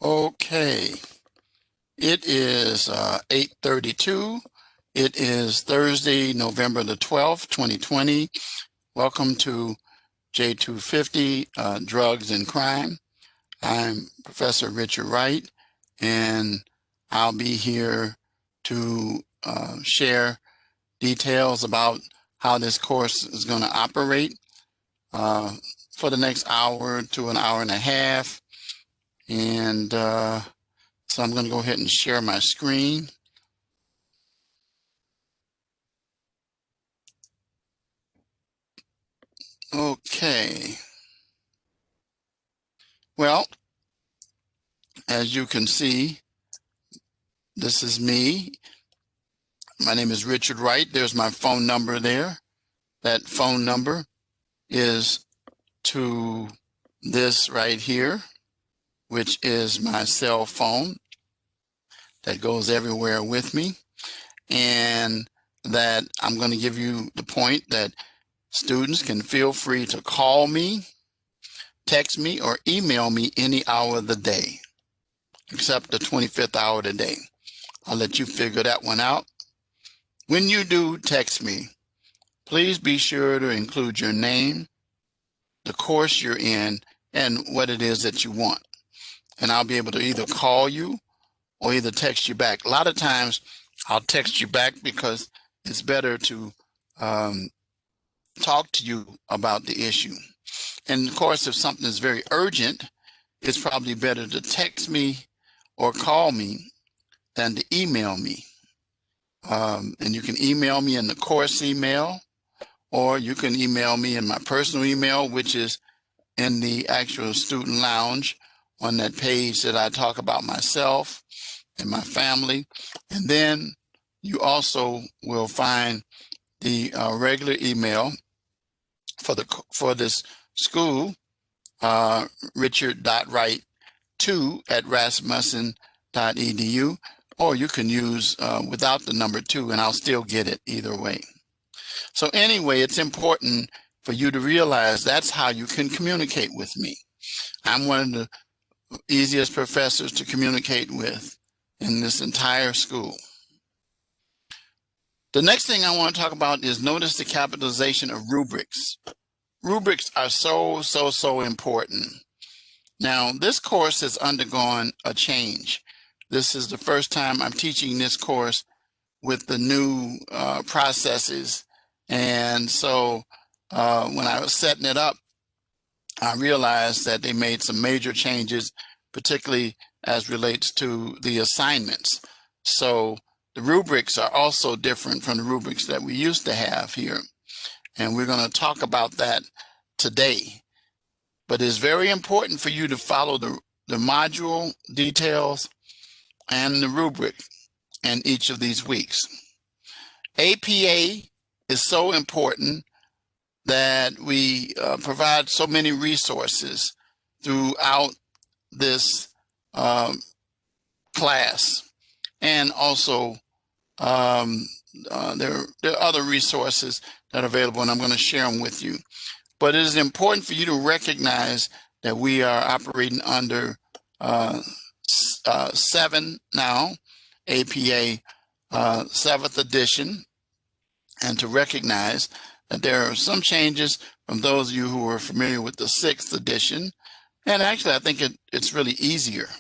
Okay, it is 8:32. It is Thursday, November the 12th, 2020. Welcome to J250, Drugs and Crime. I'm Professor Richard Wright, and I'll be here to share details about how this course is going to operate for the next hour to an hour and a half. And so I'm going to go ahead and share my screen. Okay. Well, as you can see, this is me. My name is Richard Wright. There's my phone number there. That phone number is to this right here, which is my cell phone that goes everywhere with me. And that I'm going to give you the point that students can feel free to call me, text me, or email me any hour of the day, except the 25th hour of the day. I'll let you figure that one out. When you do text me, please be sure to include your name, the course you're in, and what it is that you want. And I'll be able to either call you or either text you back. A lot of times I'll text you back because it's better to talk to you about the issue. And of course, if something is very urgent, it's probably better to text me or call me than to email me. And you can email me in the course email, or you can email me in my personal email, which is in the actual student lounge on that page that I talk about myself and my family. And then you also will find the regular email for this school, richard.wright2@rasmussen.edu, or you can use without the number 2, and I'll still get it either way. So anyway, it's important for you to realize that's how you can communicate with me. I'm one of the easiest professors to communicate with in this entire school. The next thing I want to talk about is notice the capitalization of rubrics. Rubrics are so important. Now, this course has undergone a change. This is the first time I'm teaching this course with the new processes. And so when I was setting it up, I realized that they made some major changes, particularly as relates to the assignments. So the rubrics are also different from the rubrics that we used to have here. And we're going to talk about that today. But it's very important for you to follow the module details and the rubric in each of these weeks. APA is so important that we provide so many resources throughout this class. And also there are other resources that are available, and I'm going to share them with you. But it is important for you to recognize that we are operating under 7 now, APA 7th edition, and to recognize that there are some changes from those of you who are familiar with the 6th edition. And actually, I think it's really easier.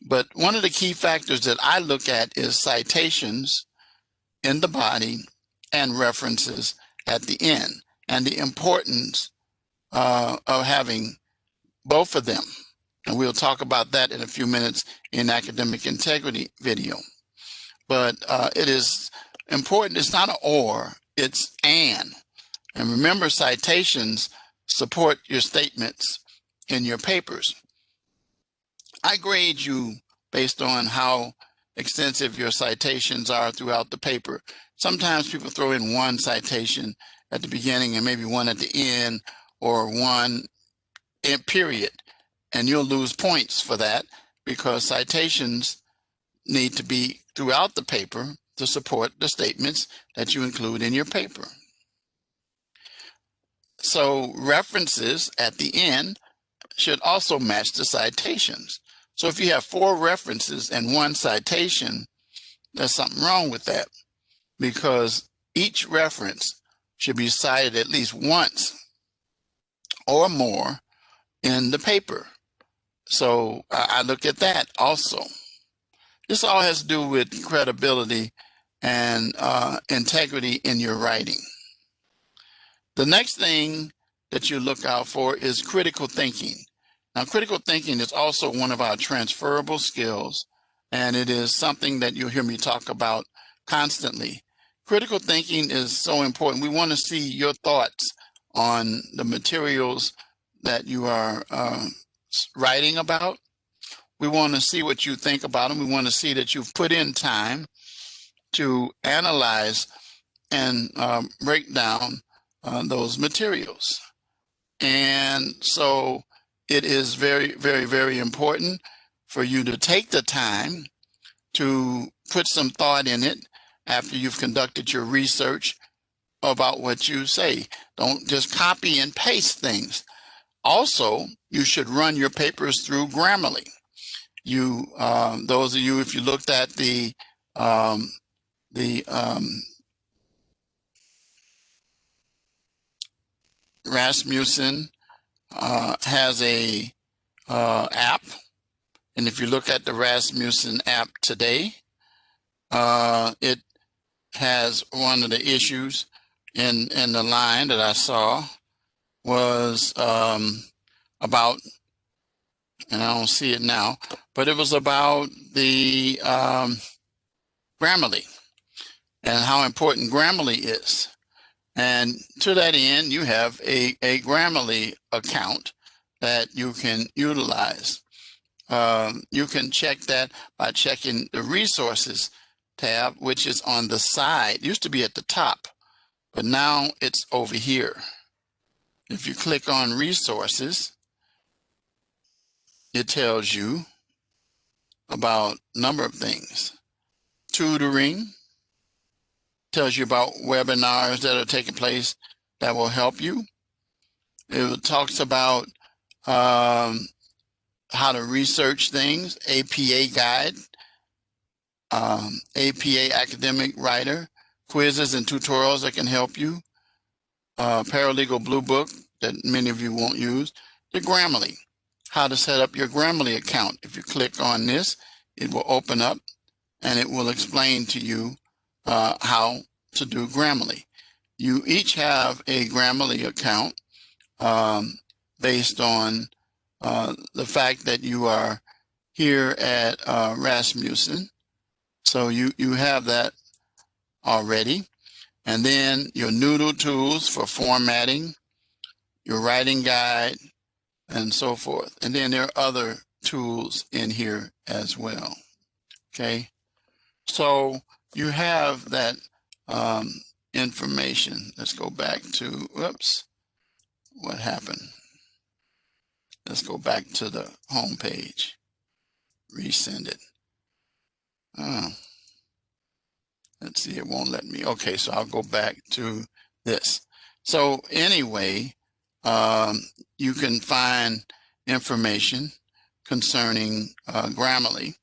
But one of the key factors that I look at is citations in the body and references at the end, and the importance of having both of them. And we'll talk about that in a few minutes in academic integrity video. But it is important. It's not an or, it's an. And remember, citations support your statements in your papers. I grade you based on how extensive your citations are throughout the paper. Sometimes people throw in one citation at the beginning and maybe one at the end, or one in period, and you'll lose points for that because citations need to be throughout the paper to support the statements that you include in your paper. So references at the end should also match the citations. So if you have 4 references and 1 citation, there's something wrong with that, because each reference should be cited at least once or more in the paper. So I look at that also. This all has to do with credibility and integrity in your writing. The next thing that you look out for is critical thinking. Now, critical thinking is also one of our transferable skills, and it is something that you'll hear me talk about constantly. Critical thinking is so important. We want to see your thoughts on the materials that you are writing about. We want to see what you think about them. We want to see that you've put in time to analyze and break down those materials. And so it is very, very, very important for you to take the time to put some thought in it after you've conducted your research about what you say. Don't just copy and paste things. Also, you should run your papers through Grammarly. Those of you, if you looked at the Rasmussen has a app, and if you look at the Rasmussen app today, it has one of the issues in the line that I saw was about, and I don't see it now, but it was about the Grammarly and how important Grammarly is. And to that end, you have a Grammarly account that you can utilize. You can check that by checking the resources tab, which is on the side. It used to be at the top, but now it's over here. If you click on resources, it tells you about a number of things. Tutoring tells you about webinars that are taking place that will help you. It talks about how to research things, APA guide, APA academic writer, quizzes and tutorials that can help you, paralegal blue book that many of you won't use, the Grammarly, how to set up your Grammarly account. If you click on this, it will open up and it will explain to you how to do Grammarly. You each have a Grammarly account based on the fact that you are here at Rasmussen. So you have that already. And then your Noodle tools for formatting, your writing guide, and so forth. And then there are other tools in here as well. Okay. So you have that information. Let's go back to, whoops, what happened? Let's go back to the home page. Resend it. Oh, let's see, it won't let me. Okay, so I'll go back to this. So anyway, you can find information concerning Grammarly.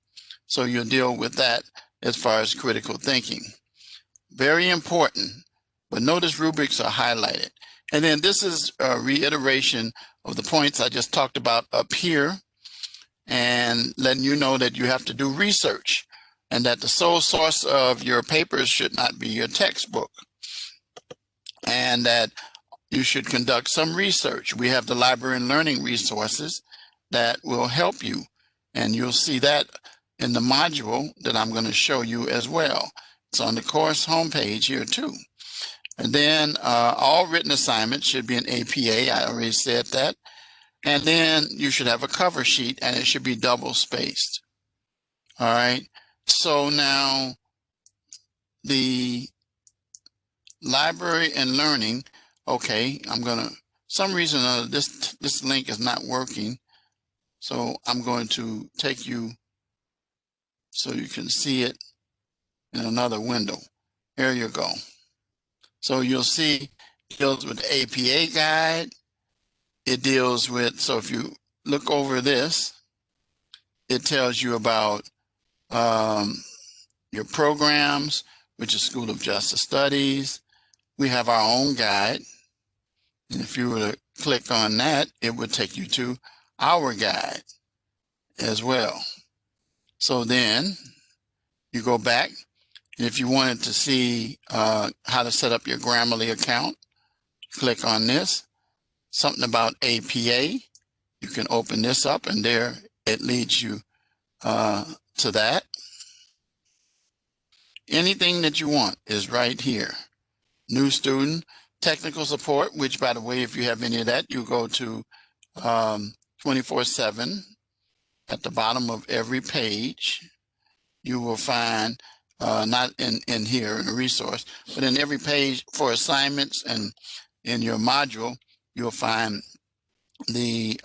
So you'll deal with that as far as critical thinking. Very important, but notice rubrics are highlighted. And then this is a reiteration of the points I just talked about up here, and letting you know that you have to do research and that the sole source of your papers should not be your textbook, and that you should conduct some research. We have the library and learning resources that will help you, and you'll see that in the module that I'm going to show you as well. It's on the course homepage here too. And then all written assignments should be an APA. I already said that. And then you should have a cover sheet, and it should be double spaced. All right. So now the library and learning. Okay, I'm gonna, some reason this link is not working. So I'm going to take you so you can see it in another window. There you go. So you'll see it deals with the APA guide. It deals with, so if you look over this, it tells you about your programs, which is School of Justice Studies. We have our own guide. And if you were to click on that, it would take you to our guide as well. So then you go back, and if you wanted to see how to set up your Grammarly account, click on this. Something about APA. You can open this up, and there it leads you to that. Anything that you want is right here. New student, technical support, which, by the way, if you have any of that, you go to 24/7. At the bottom of every page, you will find, not in here in the resource, but in every page for assignments and in your module, you'll find the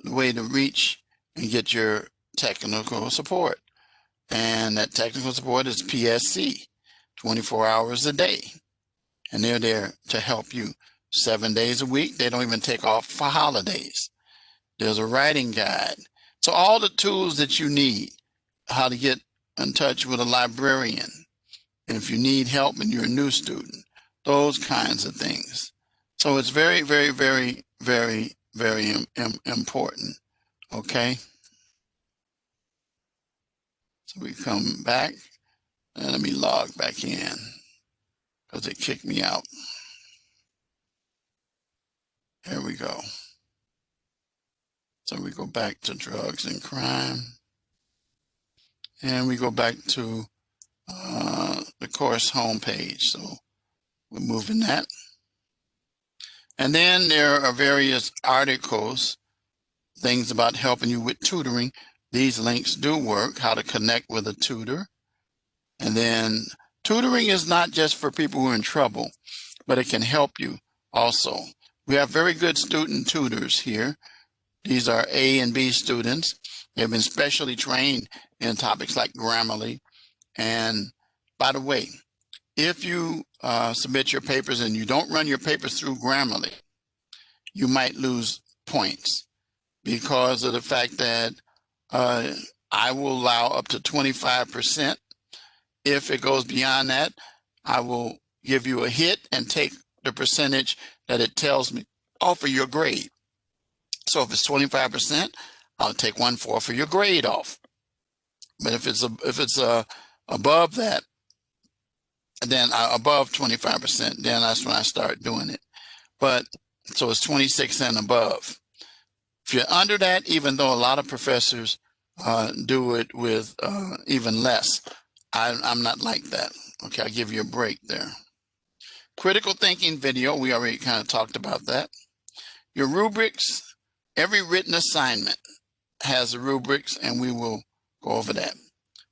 way to reach and get your technical support. And that technical support is PSC, 24 hours a day. And they're there to help you 7 days a week. They don't even take off for holidays. There's a writing guide. So all the tools that you need, how to get in touch with a librarian, and if you need help and you're a new student, those kinds of things. So it's very, very, very, very, very important. Okay. So we come back and let me log back in because it kicked me out. There we go. So we go back to drugs and crime, and we go back to the course homepage. So we're moving that. And then there are various articles, things about helping you with tutoring. These links do work, how to connect with a tutor. And then tutoring is not just for people who are in trouble, but it can help you also. We have very good student tutors here. These are A and B students. They've been specially trained in topics like Grammarly. And by the way, if you submit your papers and you don't run your papers through Grammarly, you might lose points because of the fact that I will allow up to 25%. If it goes beyond that, I will give you a hit and take the percentage that it tells me off of your grade. So if it's 25%, I'll take 1/4 of your grade off. But if it's above that, then above 25%, then that's when I start doing it. But so it's 26 and above. If you're under that, even though a lot of professors do it with even less, I'm not like that. Okay, I'll give you a break there. Critical thinking video, we already kind of talked about that. Your rubrics, every written assignment has the rubrics, and we will go over that.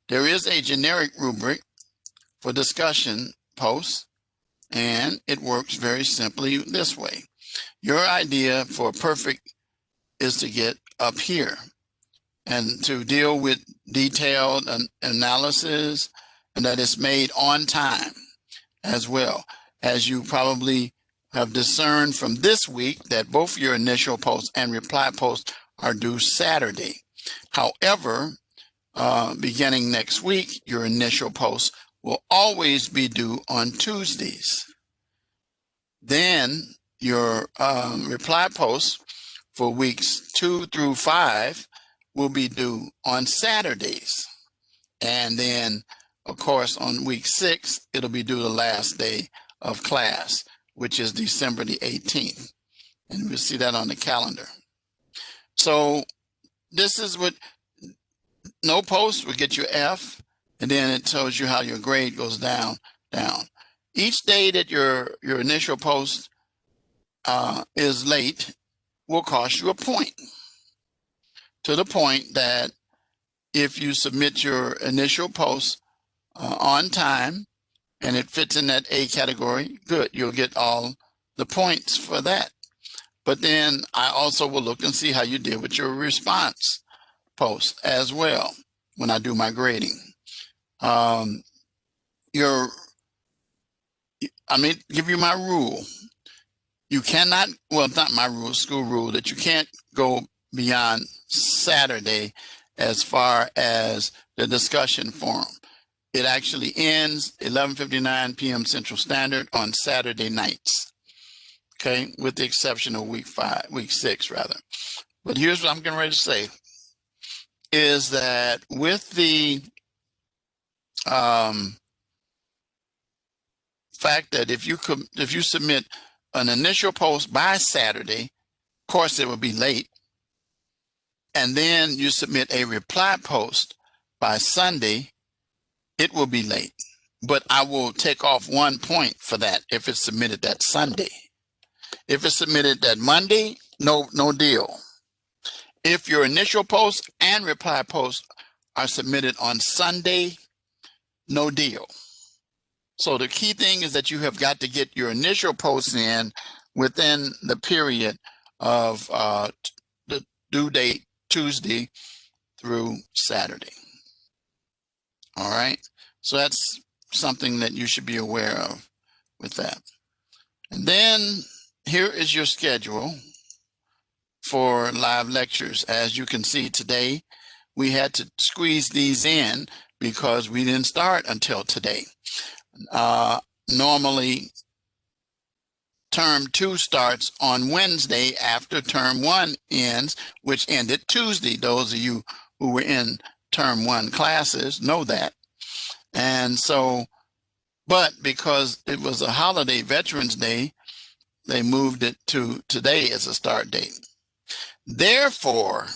There is a generic rubric for discussion posts, and it works very simply this way. Your idea for perfect is to get up here and to deal with detailed analysis, and that it's made on time as well. As you probably have discerned from this week that both your initial posts and reply posts are due Saturday. However, beginning next week, your initial posts will always be due on Tuesdays. Then your reply posts for weeks 2 through 5 will be due on Saturdays. And then, of course, on week 6, it'll be due the last day of class, which is December the 18th. And we'll see that on the calendar. So this is what, no post will get you F, and then it tells you how your grade goes down. Each day that your initial post is late will cost you a point, to the point that if you submit your initial post on time and it fits in that A category, good, you'll get all the points for that. But then I also will look and see how you did with your response post as well when I do my grading. I may give you my rule. You cannot, well, not my rule, school rule, that you can't go beyond Saturday as far as the discussion forum. It actually ends 11:59 p.m. Central Standard on Saturday nights. Okay, with the exception of week 6 rather. But here's what I'm getting ready to say, is that with the fact that if you submit an initial post by Saturday, of course it will be late, and then you submit a reply post by Sunday, it will be late. But I will take off 1 point for that if it's submitted that Sunday. If it's submitted that Monday, no deal. If your initial post and reply post are submitted on Sunday, no deal. So the key thing is that you have got to get your initial posts in within the period of the due date, Tuesday through Saturday. All right. So that's something that you should be aware of with that. And then here is your schedule for live lectures. As you can see today, we had to squeeze these in because we didn't start until today. Normally, term 2 starts on Wednesday after term 1 ends, which ended Tuesday. Those of you who were in term 1 classes know that. And so, but because it was a holiday, Veterans Day, they moved it to today as a start date. Therefore,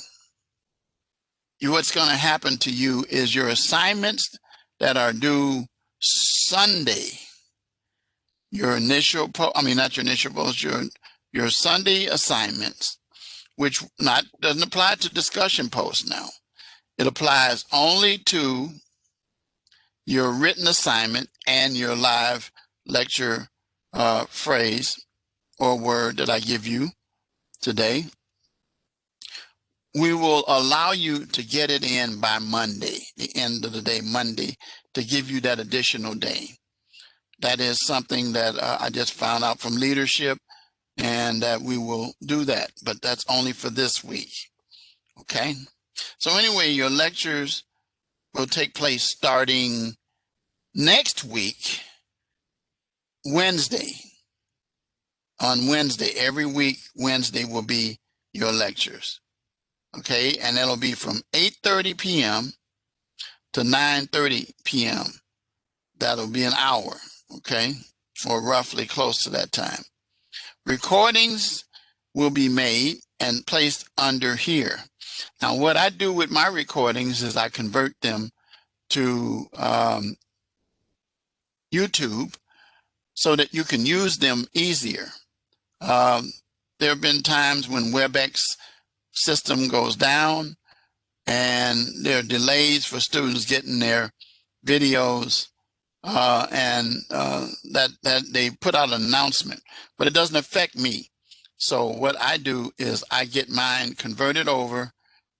what's going to happen to you is your assignments that are due Sunday, your initial not your initial post, your Sunday assignments, which doesn't apply to discussion posts now. It applies only to your written assignment and your live lecture phrase or word that I give you today. We will allow you to get it in by Monday, the end of the day, Monday, to give you that additional day. That is something that I just found out from leadership, and that we will do that, but that's only for this week. Okay. So anyway, your lectures will take place starting next week, Wednesday. On Wednesday, every week, Wednesday will be your lectures. Okay, and that'll be from 8:30 p.m. to 9:30 p.m. That'll be an hour, okay, or roughly close to that time. Recordings will be made and placed under here. Now, what I do with my recordings is I convert them to YouTube so that you can use them easier. There have been times when WebEx system goes down and there are delays for students getting their videos, and that they put out an announcement, but it doesn't affect me. So what I do is I get mine converted over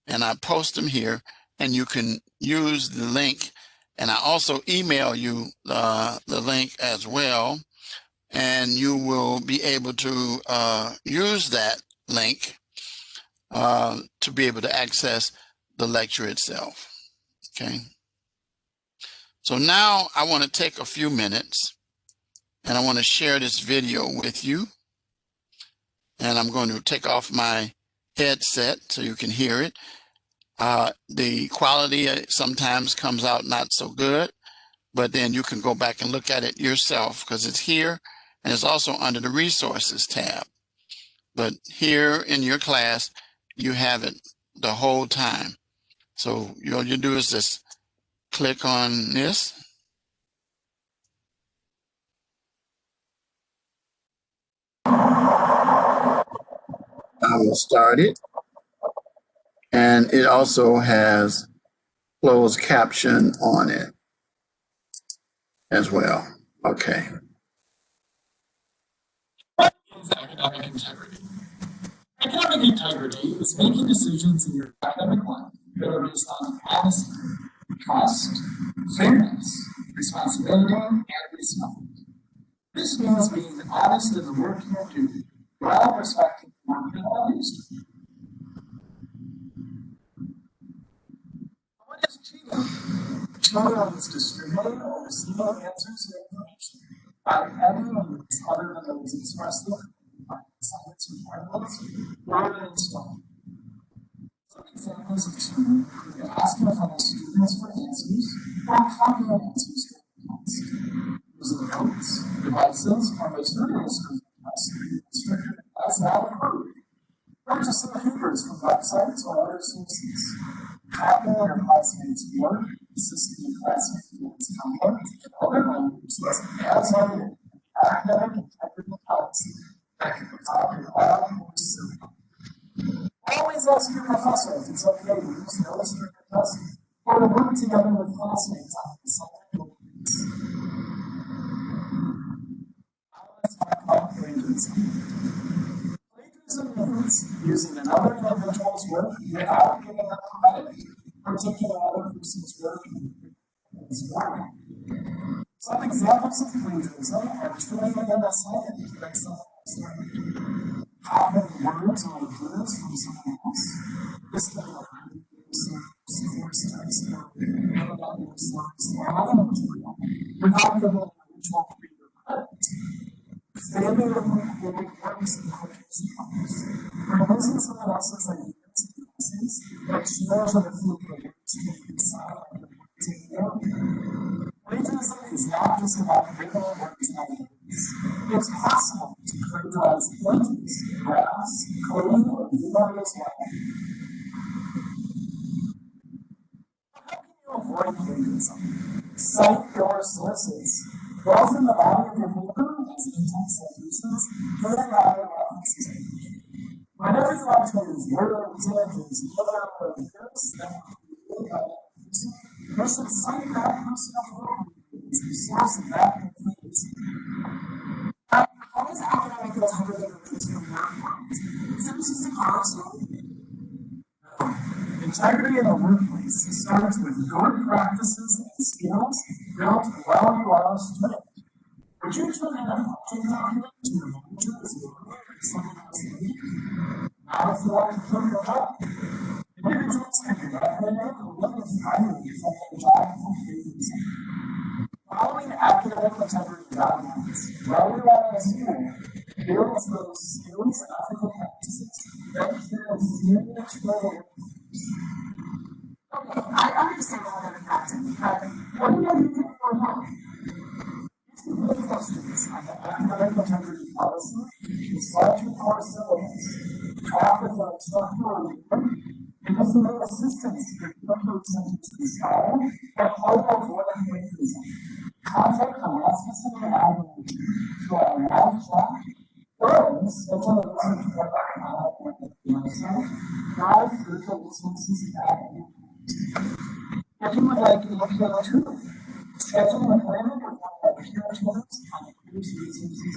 and I post them here, and you can use the link, and I also email you the link as well, and you will be able to use that link to be able to access the lecture itself. Okay. So now I want to take a few minutes and I want to share this video with you. And I'm going to take off my headset so you can hear it. The quality sometimes comes out not so good, but then you can go back and look at it yourself because it's here and it's also under the resources tab. But here in your class, you have it the whole time. So all you do is just click on this. I will start it. And it also has closed caption on it as well. Okay. What is academic integrity? Academic integrity is making decisions in your academic life that are based on honesty, trust, fairness, responsibility, and respect. This means being honest in the work you do while respecting the work that others do. tutorial is distributing or receiving answers to information by any means other than those expressly by science requirements or installed. Some examples of tutoring include asking fellow students for answers or copying answers to the test, using notes, devices, or materials for the test to be restricted as not approved, purchasing papers from websites or other sources, copying your classmates' work, assisting your classmates in its conduct, and other languages as noted in academic integrity policy that can be taught in all or simple. Always ask your professor if it's okay to use notes during your test or to work together with classmates on something. Now let's talk about plagiarism. Plagiarism means using another individual's work without giving them credit, or taking another person's work as well. Some examples of plagiarism are turning in an assignment to make someone else learn, copying words or ideas from someone else, listing a course text or other material without giving an individual reader credit. Failing to include works in quick sequence, or using someone else's ideas and guesses, but change the field for words to be silent and taken out. Plagiarism is not just about written words and ideas. It's possible to plagiarize images, graphs, coding, or video as well. How can you avoid plagiarism? Cite your sources. Both in the body of your paper as in-text citations and other references page. Whenever you want to use words, images, other or videos that were created by that person, you should cite that person appropriately as the source of that information. How does academic integrity relate to your work? Is it just a college student? Integrity in the workplace starts with good practices and skills built while you are a student. Would you turn in a project document to your manager as a worker or someone else leave? Not if you want to keep your job. Individuals can be reprimanded or even fired from their job for plagiarism. Following academic integrity guidelines while you are in school builds those skills and ethical practices that carry serious relevance. Okay, I understand all that practice, but what do you do for work? With questions on the academic integrity policy, consult your course syllabus, talk with an instructor or leader, and if you need assistance with record sentencing style or how to avoid plagiarism, contact the Rasmussen and Allen through our live chat or schedule a listen to our website, live through the resources tab. If you would like to look at too, schedule an appointment with one of our peer tutors on the course resources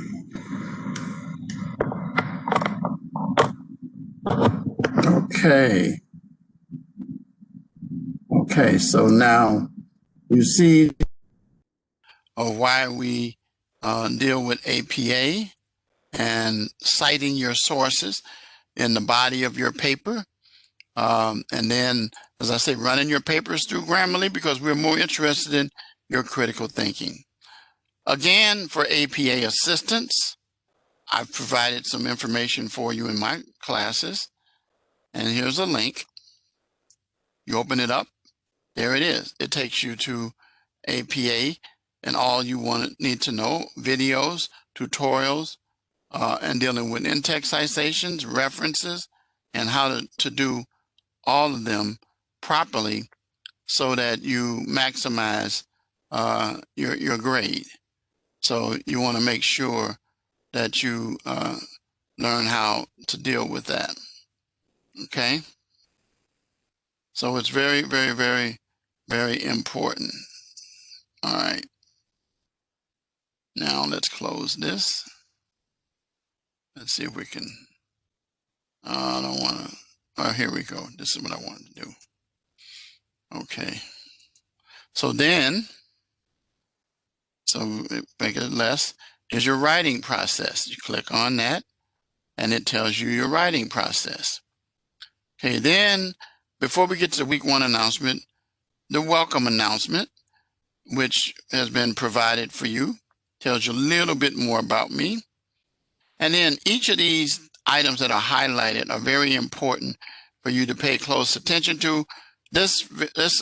tab. Okay, so now you see why we deal with APA and citing your sources in the body of your paper. And then, as I say, running your papers through Grammarly because we're more interested in your critical thinking. Again, for APA assistance, I've provided some information for you in my classes. And here's a link. You open it up. There it is. It takes you to APA and all you need to know, videos, tutorials, and dealing with in-text citations, references, and how to do all of them properly so that you maximize your grade. So you want to make sure that you learn how to deal with that. Okay? So it's very, very, very, very important. All right. Now let's close this. Let's see if we can. I don't want to. Oh, here we go. This is what I wanted to do. Okay. So then, make it less, is your writing process. You click on that, and it tells you your writing process. Okay, then, before we get to the week 1 announcement, the welcome announcement. which has been provided for you. Tells you a little bit more about me. And then each of these items that are highlighted are very important for you to pay close attention to. This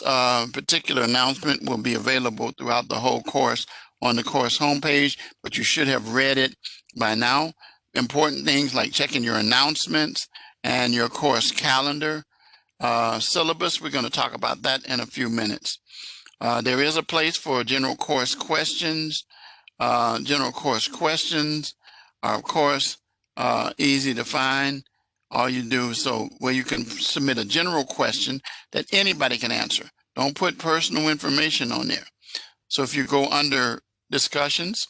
particular announcement will be available throughout the whole course on the course homepage, but you should have read it by now. Important things like checking your announcements and your course calendar. Syllabus, we're going to talk about that in a few minutes. There is a place for general course questions. General course questions are, of course, easy to find. All you do so where you can submit a general question that anybody can answer. Don't put personal information on there. So if you go under discussions,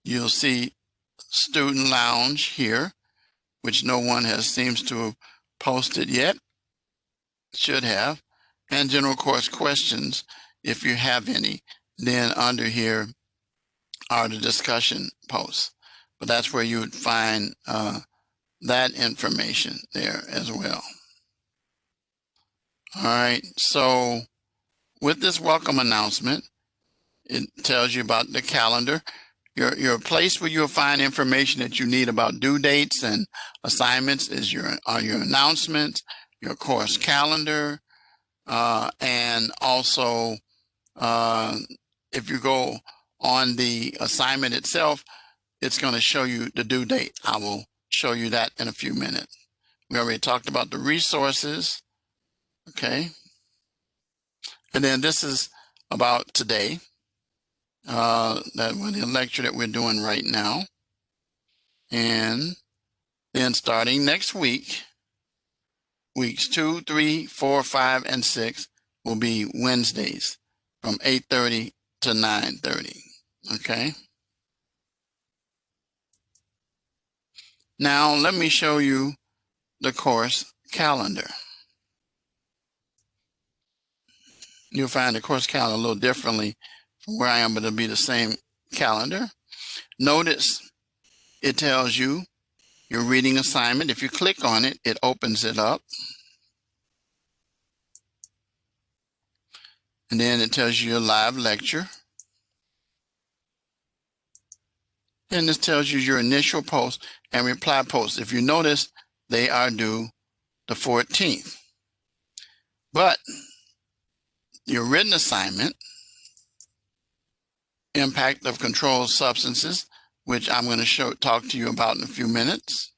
you'll see student lounge here, which no one seems to have posted yet. Should have. And general course questions, if you have any. Then under here are the discussion posts. But that's where you would find that information there as well. All right, so with this welcome announcement, it tells you about the calendar. Your place where you'll find information that you need about due dates and assignments is your announcements, your course calendar, and also if you go on the assignment itself, it's going to show you the due date. I will show you that in a few minutes. We already talked about the resources. Okay. And then this is about today, the lecture that we're doing right now. And then starting next week, weeks 2, 3, 4, 5, and 6 will be Wednesdays from 8:30 to 9:30. Okay. Now let me show you the course calendar. You'll find the course calendar a little differently from where I am, but it'll be the same calendar. Notice it tells you your reading assignment. If you click on it, it opens it up. And then it tells you your live lecture. And this tells you your initial post and reply post. If you notice, they are due the 14th. But your written assignment, impact of controlled substances, which I'm going to talk to you about in a few minutes,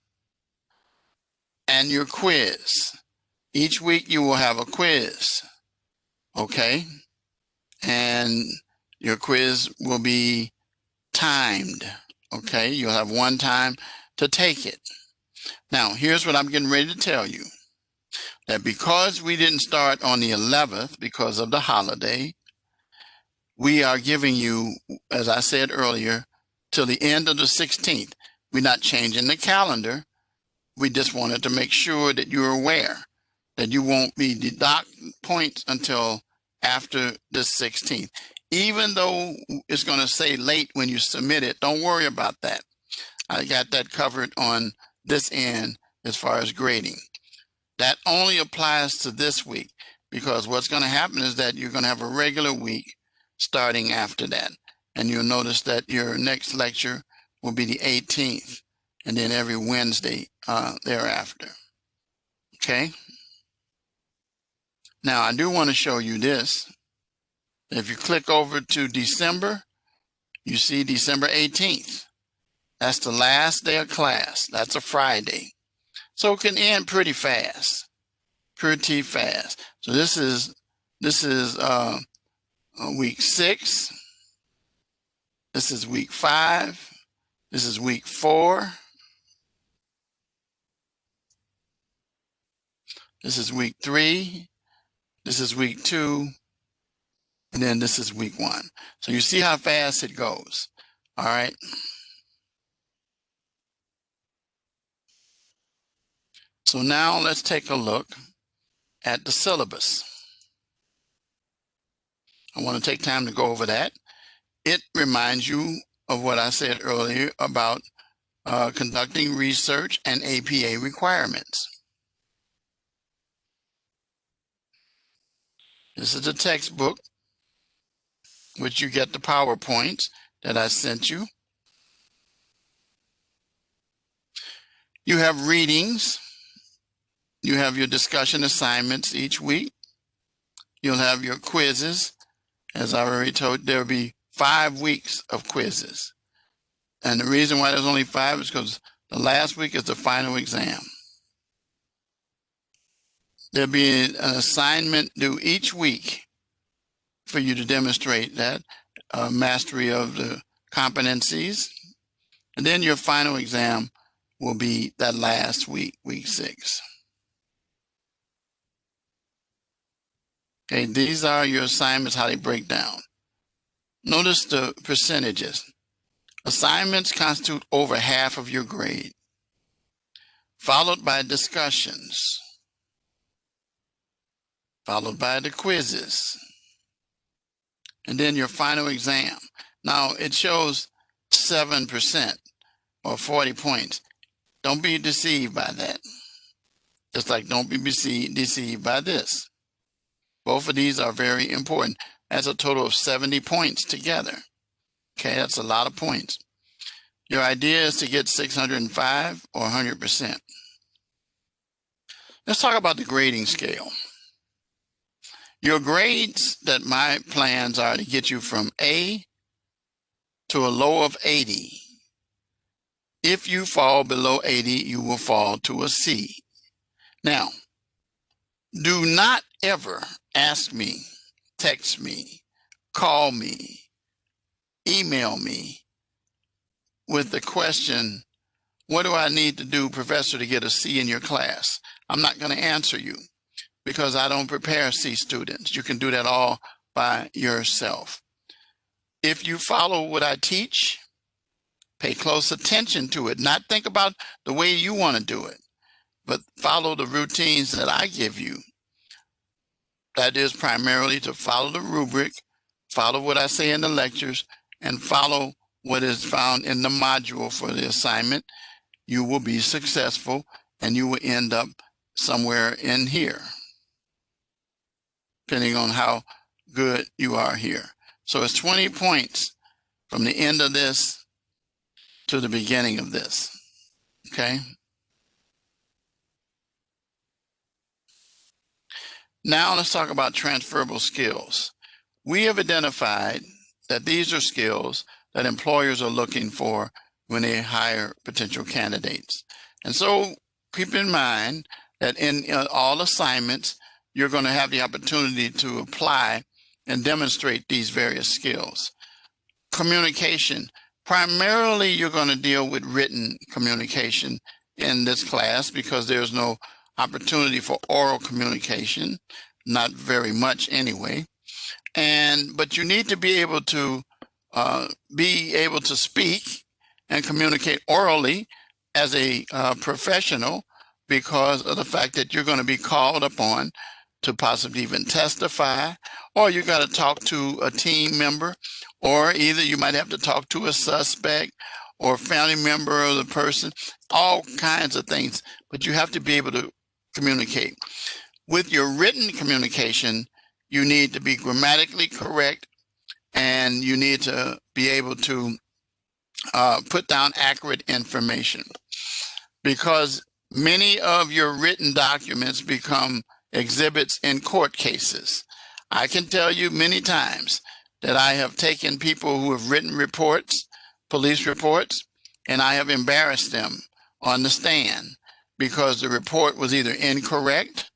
and your quiz. Each week you will have a quiz, okay? And your quiz will be timed, okay? You'll have one time to take it. Now, here's what I'm getting ready to tell you. That because we didn't start on the 11th because of the holiday, we are giving you, as I said earlier, till the end of the 16th. We're not changing the calendar. We just wanted to make sure that you're aware that you won't be deducting points until after the 16th. Even though it's going to say late when you submit it, don't worry about that. I got that covered on this end as far as grading. That only applies to this week, because what's going to happen is that you're going to have a regular week starting after that. And you'll notice that your next lecture will be the 18th, and then every Wednesday thereafter. Okay? Now, I do want to show you this. If you click over to December, you see December 18th. That's the last day of class. That's a Friday. So it can end pretty fast. Pretty fast. So this is week 6. This is week 5. This is week 4. This is week 3. This is week 2. And then this is week 1. So you see how fast it goes. All right. So now let's take a look at the syllabus. I want to take time to go over that. It reminds you of what I said earlier about conducting research and APA requirements. This is the textbook which you get the PowerPoints that I sent you. You have readings. You have your discussion assignments each week. You'll have your quizzes. As I already told, there'll be 5 weeks of quizzes. And the reason why there's only 5 is because the last week is the final exam. There'll be an assignment due each week for you to demonstrate that mastery of the competencies. And then your final exam will be that last week, week 6. Okay, these are your assignments, how they break down. Notice the percentages. Assignments constitute over half of your grade, followed by discussions, followed by the quizzes, and then your final exam. Now it shows 7% or 40 points. Don't be deceived by that. Just like don't be deceived by this. Both of these are very important. That's a total of 70 points together. Okay, that's a lot of points. Your idea is to get 605 or 100%. Let's talk about the grading scale. Your grades, that my plans are to get you from A to a low of 80. If you fall below 80, you will fall to a C. Now, do not ever ask me, text me, call me, email me with the question, what do I need to do, professor, to get a C in your class? I'm not going to answer you because I don't prepare C students. You can do that all by yourself. If you follow what I teach, pay close attention to it. Not think about the way you want to do it, but follow the routines that I give you. That is primarily to follow the rubric, follow what I say in the lectures, and follow what is found in the module for the assignment. You will be successful and you will end up somewhere in here, depending on how good you are here. So it's 20 points from the end of this to the beginning of this, okay? Now let's talk about transferable skills. We have identified that these are skills that employers are looking for when they hire potential candidates. And so keep in mind that in all assignments, you're going to have the opportunity to apply and demonstrate these various skills. Communication. Primarily, you're going to deal with written communication in this class because there's no opportunity for oral communication, not very much anyway. But you need to be able to speak and communicate orally as a professional because of the fact that you're going to be called upon to possibly even testify, or you got to talk to a team member, or either you might have to talk to a suspect or family member of the person, all kinds of things, but you have to be able to communicate. With your written communication, you need to be grammatically correct and you need to be able to put down accurate information, because many of your written documents become exhibits in court cases. I can tell you many times that I have taken people who have written reports, police reports, and I have embarrassed them on the stand because the report was either incorrect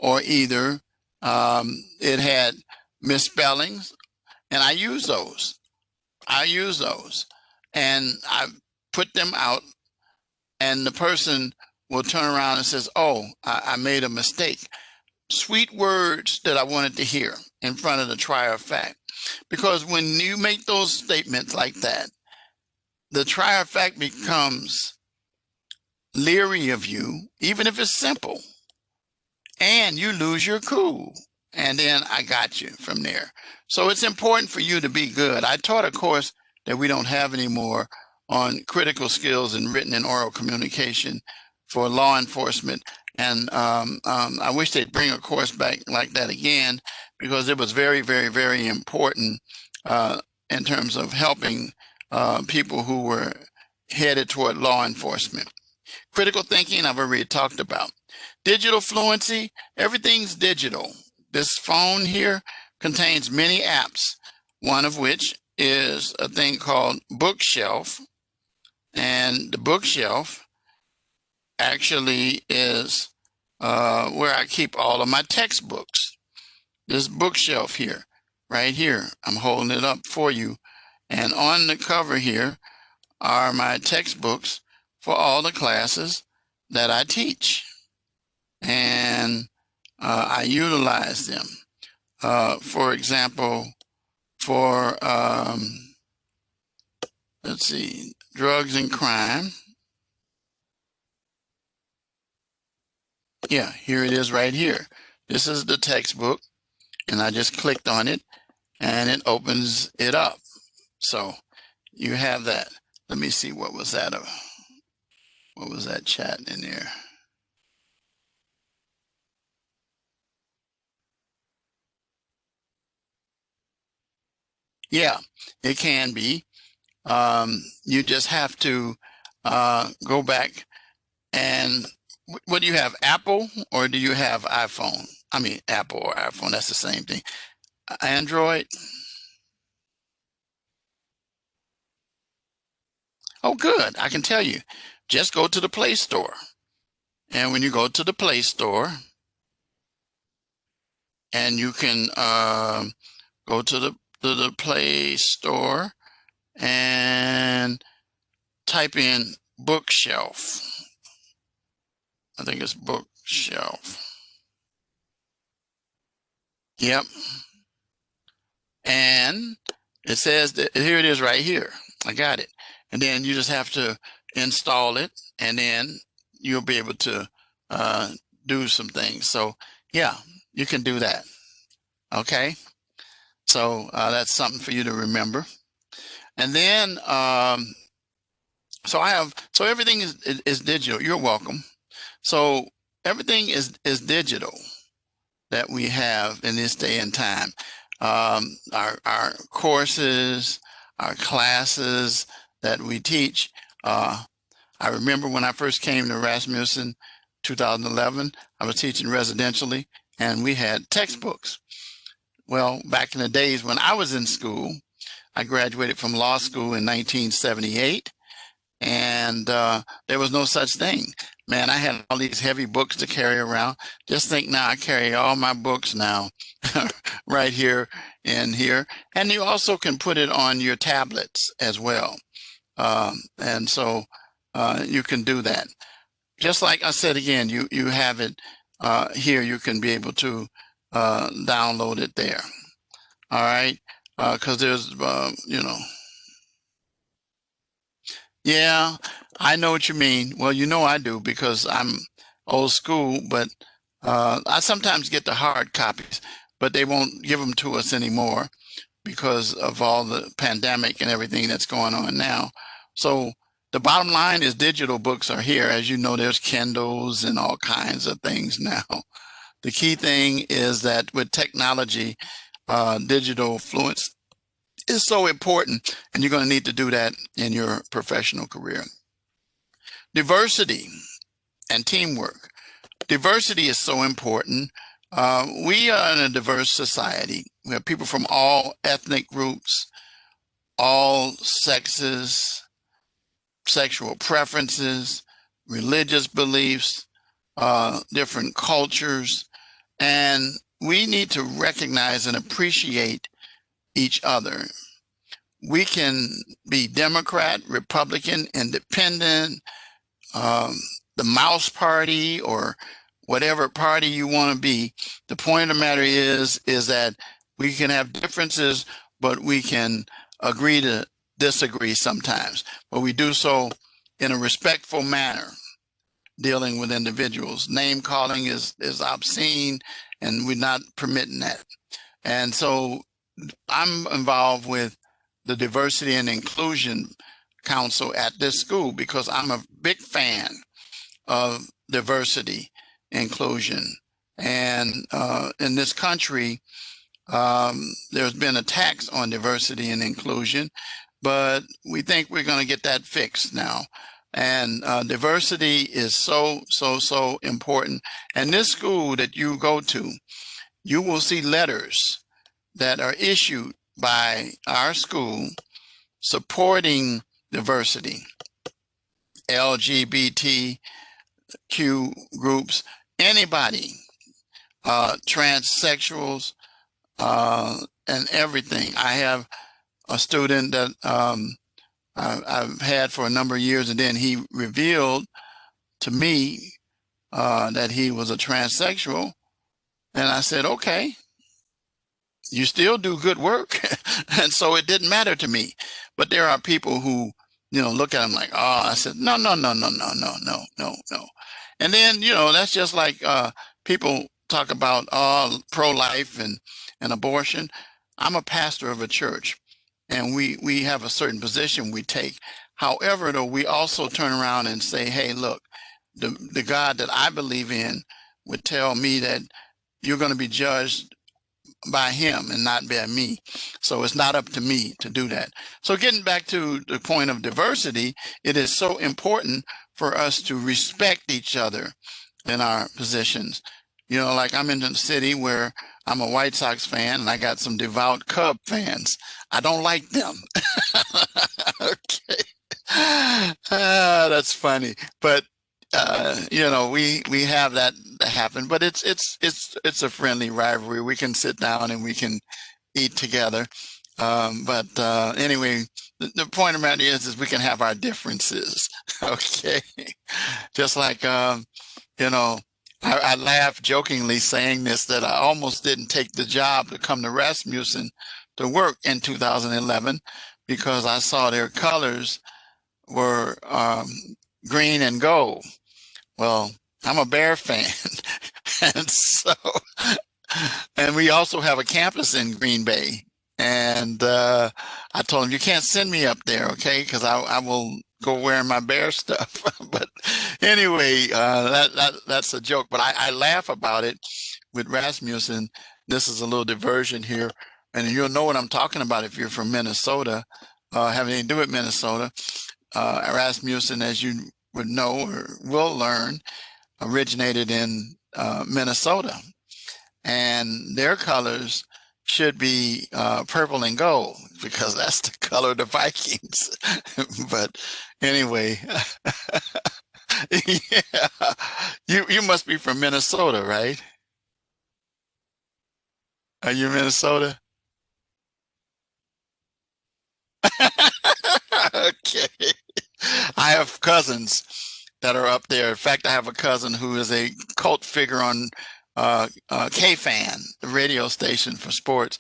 or either it had misspellings, and I use those. And I put them out, and the person will turn around and says, oh, I made a mistake. Sweet words that I wanted to hear in front of the trier of fact. Because when you make those statements like that, the trier of fact becomes leery of you, even if it's simple, and you lose your cool. And then I got you from there. So it's important for you to be good. I taught a course that we don't have anymore on critical skills in written and oral communication for law enforcement. And I wish they'd bring a course back like that again, because it was very, very, very important in terms of helping people who were headed toward law enforcement. Critical thinking, I've already talked about. Digital fluency, everything's digital. This phone here contains many apps, one of which is a thing called Bookshelf. And the Bookshelf actually is where I keep all of my textbooks. This bookshelf here, right here, I'm holding it up for you. And on the cover here are my textbooks for all the classes that I teach. And I utilize them. For example, for, let's see, drugs and crime. Yeah, here it is right here. This is the textbook, and I just clicked on it, and it opens it up. So you have that. Let me see, what was that? What was that chat in there? Yeah, it can be. You just have to go back and what do you have, Apple or do you have iPhone? I mean, Apple or iPhone, that's the same thing. Android? Oh, good. I can tell you. Just go to the Play Store. And when you go to the Play Store, and you can go to the Play Store and type in Bookshelf. I think it's Bookshelf. Yep. And it says that here it is right here. I got it. And then you just have to install it, and then you'll be able to do some things. So yeah, you can do that. Okay. So that's something for you to remember. And then, so everything is digital. You're welcome. So everything is digital that we have in this day and time. Our courses, our classes that we teach. I remember when I first came to Rasmussen, 2011, I was teaching residentially, and we had textbooks. Well, back in the days when I was in school, I graduated from law school in 1978, and there was no such thing. Man, I had all these heavy books to carry around. Just think now, I carry all my books now right here and here. And you also can put it on your tablets as well. And so you can do that. Just like I said again, you have it here. You can be able to download it there. All right. Because there's, yeah, I know what you mean. Well, you know I do because I'm old school, but I sometimes get the hard copies, but they won't give them to us anymore because of all the pandemic and everything that's going on now. So the bottom line is digital books are here. As you know, there's Kindles and all kinds of things now. The key thing is that with technology, digital fluence is so important, and you're going to need to do that in your professional career. Diversity and teamwork. Diversity is so important. We are in a diverse society. We have people from all ethnic groups, all sexes, sexual preferences, religious beliefs, different cultures, and we need to recognize and appreciate each other. We can be Democrat, Republican, Independent, the Mouse Party, or whatever party you want to be. The point of the matter is that we can have differences, but we can agree to disagree sometimes. But we do so in a respectful manner, dealing with individuals. Name calling is obscene, and we're not permitting that. And so I'm involved with the Diversity and Inclusion Council at this school because I'm a big fan of diversity, inclusion. And in this country, There's been attacks on diversity and inclusion, but we think we're going to get that fixed now. And diversity is so, so, so important. And this school that you go to, you will see letters that are issued by our school supporting diversity, LGBTQ groups, anybody, transsexuals, and everything. I have a student that I've had for a number of years, and then he revealed to me that he was a transsexual, and I said, okay, you still do good work. And so it didn't matter to me. But there are people who, look at him like, oh, I said, no, no, no, no, no, no, no, no, no. And then, that's just like people talk about pro-life and abortion. I'm a pastor of a church, and we have a certain position we take. However, though, we also turn around and say, hey, look, the God that I believe in would tell me that you're going to be judged by him and not by me. So it's not up to me to do that. So getting back to the point of diversity, it is so important for us to respect each other in our positions. Like I'm in a city where I'm a White Sox fan and I got some devout Cub fans. I don't like them. Okay. That's funny. But we have that happen, but it's a friendly rivalry. We can sit down and we can eat together. But anyway, the point of that is we can have our differences. Okay. Just like, I laugh jokingly saying this, that I almost didn't take the job to come to Rasmussen to work in 2011 because I saw their colors were green and gold. Well, I'm a Bear fan. And so, and we also have a campus in Green Bay. And I told him, you can't send me up there, okay? Because I will go wearing my Bear stuff. But anyway, that's a joke. But I laugh about it with Rasmussen. This is a little diversion here. And you'll know what I'm talking about if you're from Minnesota, having anything to do with Minnesota. Rasmussen, as you would know or will learn, originated in Minnesota, and their colors should be purple and gold because that's the color of the Vikings. But anyway, yeah, you must be from Minnesota, right? Are you Minnesota? Okay. I have cousins that are up there. In fact, I have a cousin who is a cult figure on K-Fan, the radio station for sports.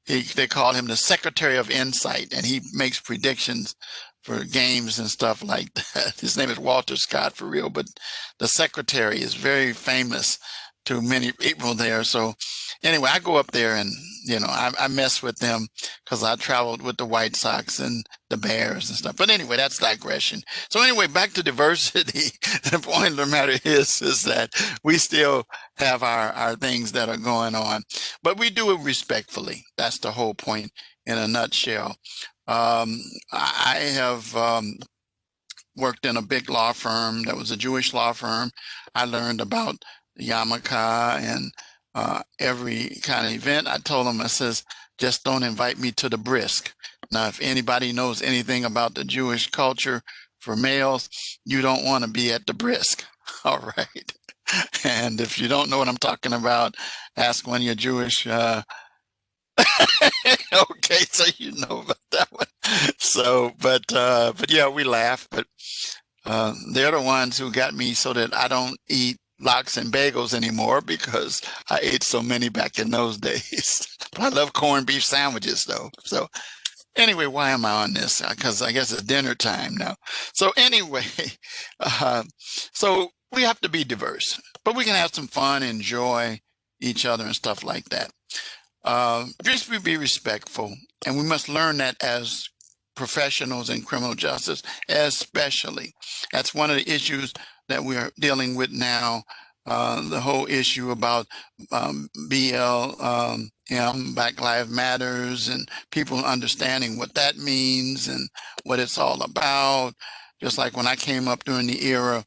They call him the Secretary of Insight, and he makes predictions for games and stuff like that. His name is Walter Scott for real, but the Secretary is very famous to many people there. So anyway, I go up there and, I mess with them because I traveled with the White Sox and the Bears and stuff. But anyway, that's digression. So anyway, back to diversity. The point of the matter is that we still have our things that are going on, but we do it respectfully. That's the whole point in a nutshell. I have worked in a big law firm that was a Jewish law firm. I learned about yarmulke and every kind of event. I told them, I says, just don't invite me to the brisk. Now, if anybody knows anything about the Jewish culture for males, you don't want to be at the brisk. All right. And if you don't know what I'm talking about, ask one of your Jewish okay, so you know about that one. So, but yeah, we laugh, but they're the ones who got me so that I don't eat lox and bagels anymore because I ate so many back in those days. But I love corned beef sandwiches though. So anyway, why am I on this? Because I guess it's dinner time now. So anyway, so we have to be diverse, but we can have some fun, enjoy each other and stuff like that. Just be respectful, and we must learn that as professionals in criminal justice, especially. That's one of the issues that we are dealing with now the whole issue about BLM, Black Lives Matters, and people understanding what that means and what it's all about. Just like when I came up during the era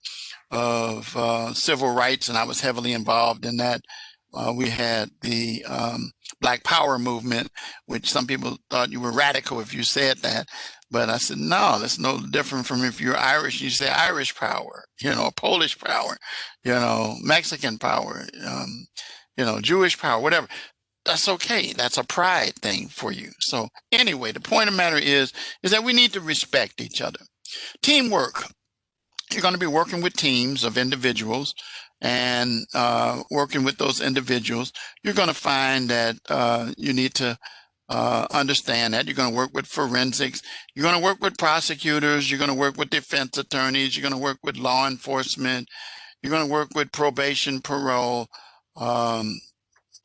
of civil rights, and I was heavily involved in that. We had the Black Power movement, which some people thought you were radical if you said that. But I said, no, that's no different from if you're Irish, you say Irish power, Polish power, Mexican power, Jewish power, whatever. That's okay. That's a pride thing for you. So anyway, the point of the matter is that we need to respect each other. Teamwork. You're going to be working with teams of individuals, and working with those individuals, you're going to find that you need to understand that. You're going to work with forensics. You're going to work with prosecutors. You're going to work with defense attorneys. You're going to work with law enforcement. You're going to work with probation, parole,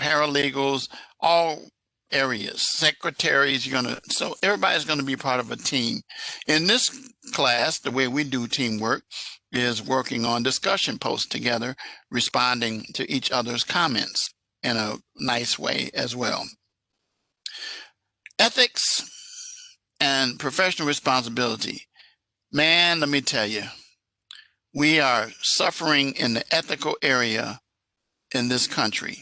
paralegals, all areas, secretaries. So everybody's going to be part of a team. In this class, the way we do teamwork is working on discussion posts together, responding to each other's comments in a nice way as well. Ethics and professional responsibility. Man, let me tell you, we are suffering in the ethical area in this country.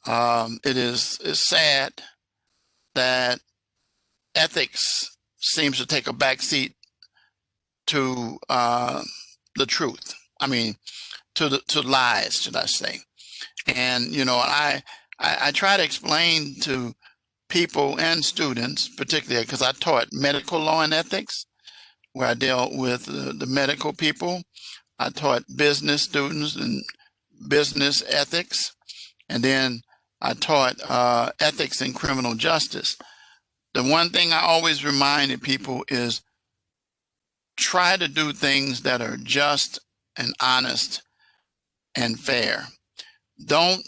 It's sad that ethics seems to take a backseat to the truth. I mean, to lies, should I say? And I try to explain to people and students, particularly because I taught medical law and ethics, where I dealt with the medical people. I taught business students and business ethics, and then I taught ethics in criminal justice. The one thing I always reminded people is try to do things that are just and honest and fair. Don't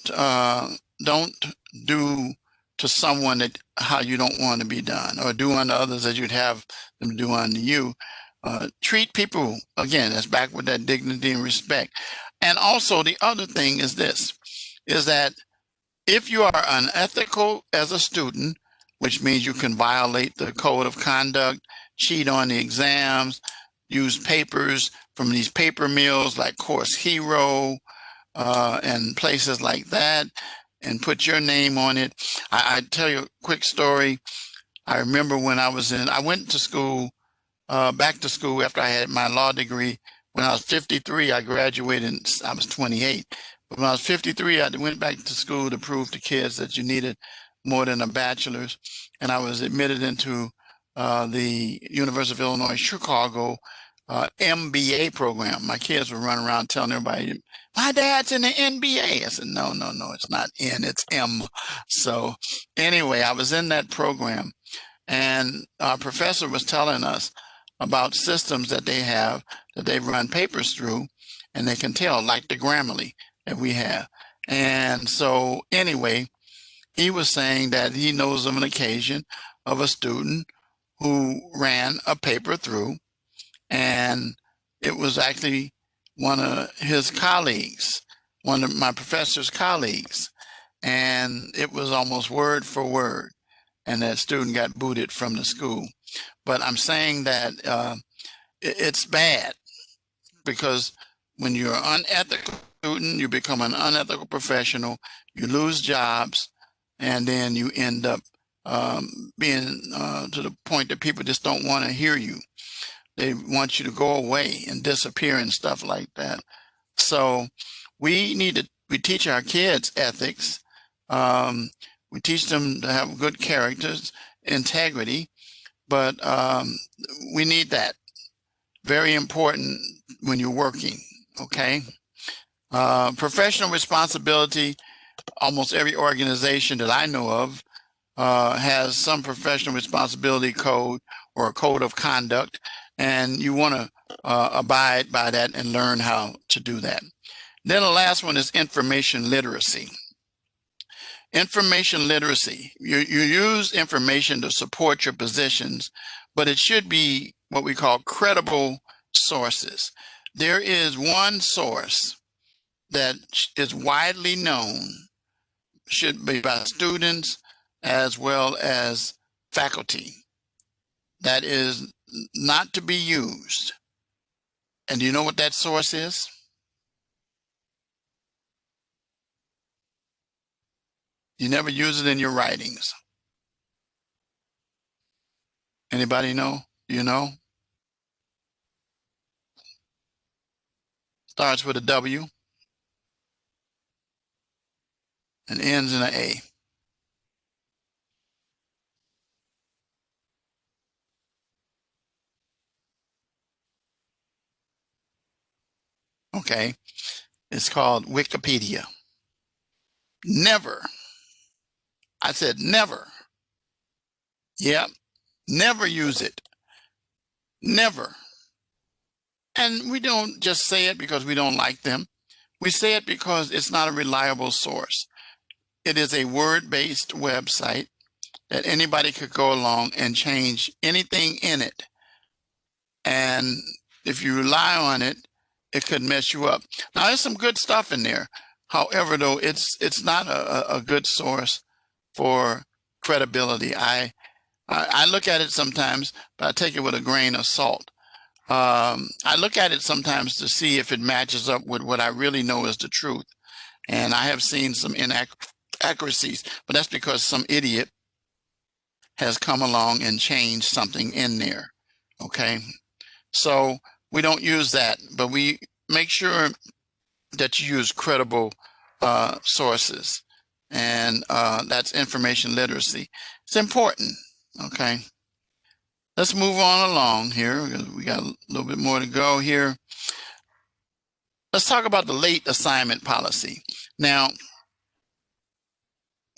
do to someone that how you don't want to be done, or do unto others as you'd have them do unto you. Treat people, again, that's back with that dignity and respect. And also the other thing is this, is that if you are unethical as a student, which means you can violate the code of conduct, cheat on the exams, use papers from these paper mills like Course Hero and places like that, and put your name on it. I tell you a quick story. I remember when I went to school, back to school after I had my law degree. When I was 53, I graduated, I was 28. But when I was 53, I went back to school to prove to kids that you needed more than a bachelor's. And I was admitted into the University of Illinois, Chicago MBA program. My kids would run around telling everybody, my dad's in the NBA. I said, no, it's not N, it's M. So anyway, I was in that program, and our professor was telling us about systems that they have that they run papers through, and they can tell, like the Grammarly that we have. And so anyway, he was saying that he knows of an occasion of a student who ran a paper through, and it was actually one of his colleagues, one of my professor's colleagues, and it was almost word for word, and that student got booted from the school. But I'm saying that it's bad, because when you're an unethical student, you become an unethical professional, you lose jobs, and then you end up being to the point that people just don't want to hear you. They want you to go away and disappear and stuff like that. So we teach our kids ethics. We teach them to have good characters, integrity, but we need that. Very important when you're working, okay? Professional responsibility, almost every organization that I know of has some professional responsibility code or a code of conduct, and you want to abide by that and learn how to do that. Then the last one is information literacy. Information literacy, you use information to support your positions, but it should be what we call credible sources. There is one source that is widely known, should be by students as well as faculty, that is not to be used. And do you know what that source is? You never use it in your writings. Anybody know? You know? Starts with a W and ends in an A. Okay, it's called Wikipedia. Never, I said never. Yep, never use it. Never. And we don't just say it because we don't like them. We say it because it's not a reliable source. It is a word-based website that anybody could go along and change anything in it. And if you rely on it, it could mess you up. Now, there's some good stuff in there. However, though, it's not a good source for credibility. I look at it sometimes, but I take it with a grain of salt. I look at it sometimes to see if it matches up with what I really know is the truth. And I have seen some inaccuracies, but that's because some idiot has come along and changed something in there. Okay. So we don't use that, but we make sure that you use credible sources. And that's information literacy. It's important. Okay. Let's move on along here. We got a little bit more to go here. Let's talk about the late assignment policy. Now,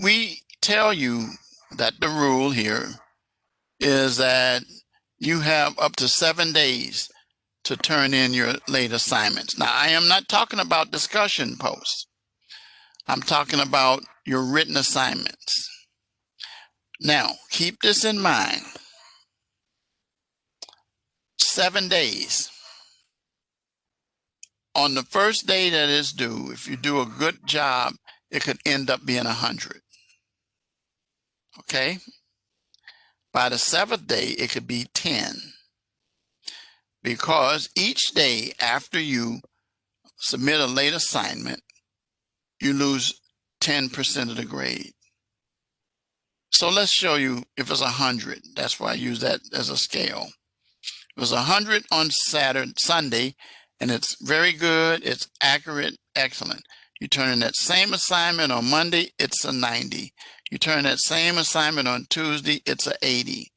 we tell you that the rule here is that you have up to 7 days to turn in your late assignments. Now, I am not talking about discussion posts. I'm talking about your written assignments. Now, keep this in mind. 7 days. On the first day that is due, if you do a good job, it could end up being 100. Okay? By the 7th day, it could be 10. Because each day after you submit a late assignment, you lose 10% of the grade. So let's show you if it's 100. That's why I use that as a scale. It was 100 on Sunday, and it's very good, it's accurate, excellent. You turn in that same assignment on Monday, it's a 90. You turn that same assignment on Tuesday, it's a 80.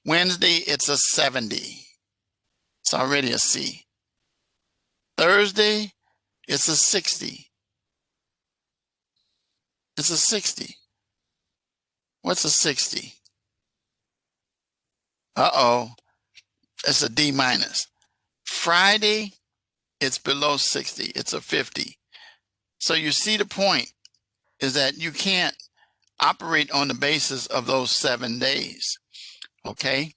Wednesday, it's a 70. It's already a C. Thursday, it's a 60. It's a 60. What's a 60? Uh-oh, it's a D minus. Friday, it's below 60. It's a 50. So you see the point is that you can't operate on the basis of those 7 days. Okay?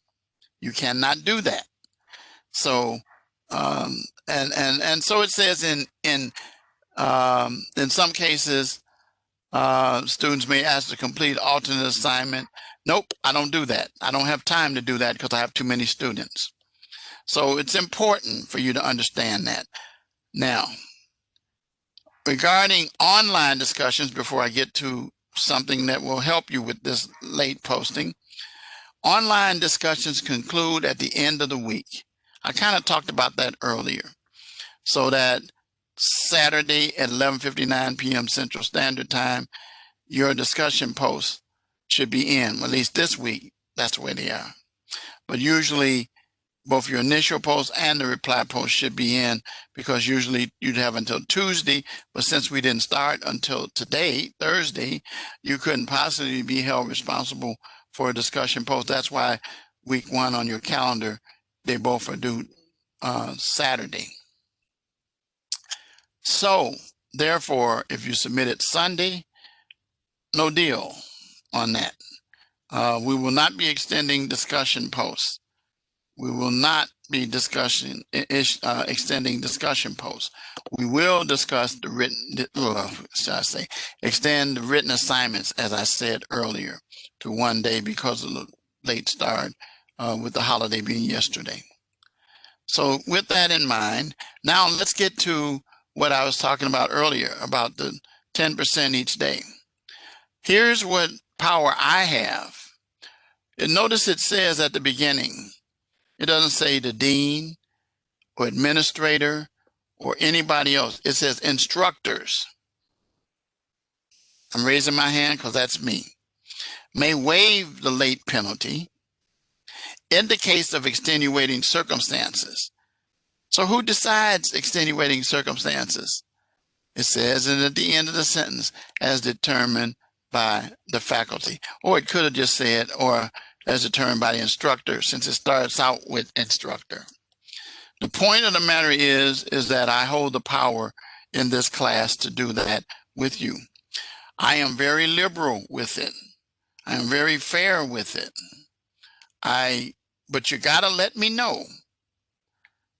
You cannot do that. So and so it says in some cases students may ask to complete alternate assignment. Nope, I don't do that. I don't have time to do that because I have too many students. So it's important for you to understand that. Now, regarding online discussions, before I get to something that will help you with this late posting, online discussions conclude at the end of the week. I kind of talked about that earlier. So that Saturday at 11:59 p.m. Central Standard Time, your discussion posts should be in. At least this week, that's the way they are. But usually, both your initial post and the reply post should be in, because usually you'd have until Tuesday, but since we didn't start until today, Thursday, you couldn't possibly be held responsible for a discussion post. That's why week 1 on your calendar, they both are due Saturday. So therefore, if you submit it Sunday, no deal on that. We will not be extending discussion posts. We will not be discussing extending discussion posts. We will discuss the written, extend the written assignments, as I said earlier, to 1 day because of the late start with the holiday being yesterday. So with that in mind, now let's get to what I was talking about earlier about the 10% each day. Here's what power I have. And notice it says at the beginning, it doesn't say the dean or administrator or anybody else. It says instructors. I'm raising my hand because that's me. May waive the late penalty in the case of extenuating circumstances. So who decides extenuating circumstances? It says, and at the end of the sentence, as determined by the faculty. Or it could have just said, or as determined by the instructor, since it starts out with instructor. The point of the matter is that I hold the power in this class to do that with you. I am very liberal with it. I am very fair with it. But you got to let me know.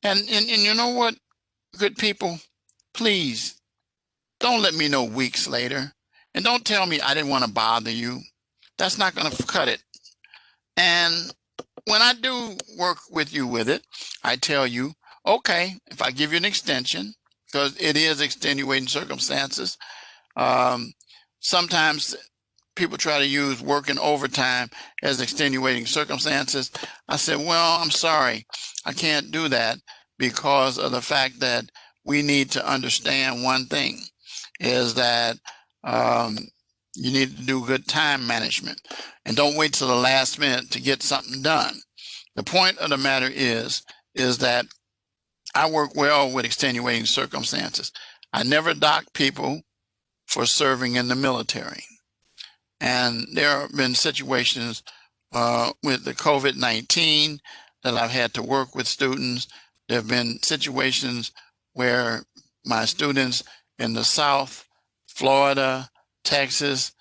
And you know what, good people, please don't let me know weeks later. And don't tell me I didn't want to bother you. That's not going to cut it. And when I do work with you with it, I tell you, okay, if I give you an extension, because it is extenuating circumstances, sometimes people try to use working overtime as extenuating circumstances. I said, well, I'm sorry, I can't do that because of the fact that we need to understand one thing, is that you need to do good time management and don't wait till the last minute to get something done. The point of the matter is that I work well with extenuating circumstances. I never dock people for serving in the military. And there have been situations with the COVID-19 that I've had to work with students. There have been situations where my students in the South, Florida, Texas,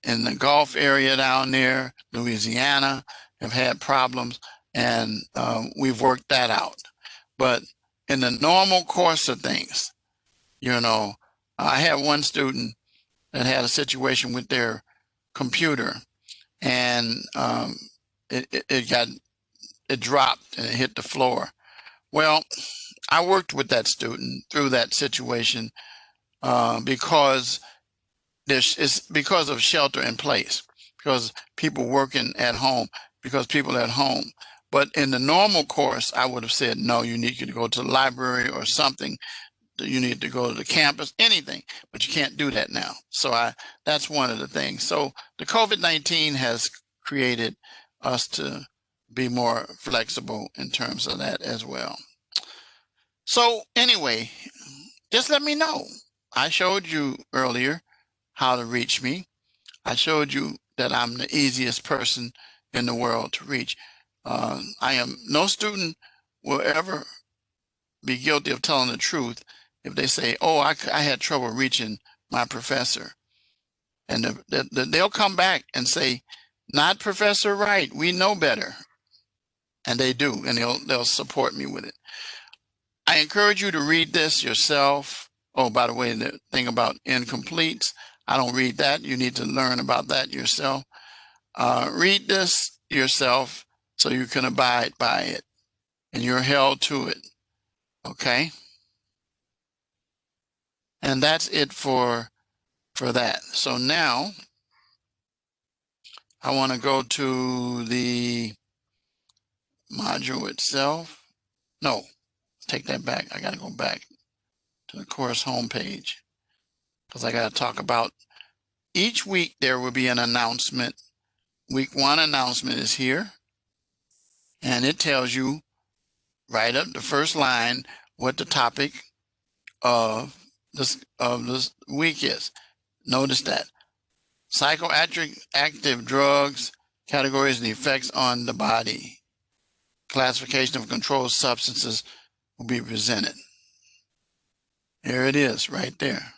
in the Gulf area down there, Louisiana, have had problems, and we've worked that out. But in the normal course of things, you know, I had one student that had a situation with their computer, and it dropped and it hit the floor. Well, I worked with that student through that situation because it's because of shelter in place, because people working at home, because people at home. But in the normal course, I would have said, no, you need to go to the library or something. You need to go to the campus, anything, but you can't do that now. So that's one of the things. So the COVID-19 has created us to be more flexible in terms of that as well. So anyway, just let me know. I showed you earlier how to reach me. I showed you that I'm the easiest person in the world to reach. No student will ever be guilty of telling the truth if they say, oh, I had trouble reaching my professor. And they'll come back and say, not Professor Wright, we know better. And they do, and they'll support me with it. I encourage you to read this yourself. Oh, by the way, the thing about incompletes, I don't read that. You need to learn about that yourself. Read this yourself so you can abide by it, and you're held to it. Okay? And that's it for that. So now I want to go to the module itself. No, take that back. I got to go back to the course homepage because I got to talk about each week. There will be an announcement. Week 1 announcement is here, and it tells you right up the first line what the topic of this week is. Notice that psychoactive drugs, categories and effects on the body, classification of controlled substances will be presented. There it is right there.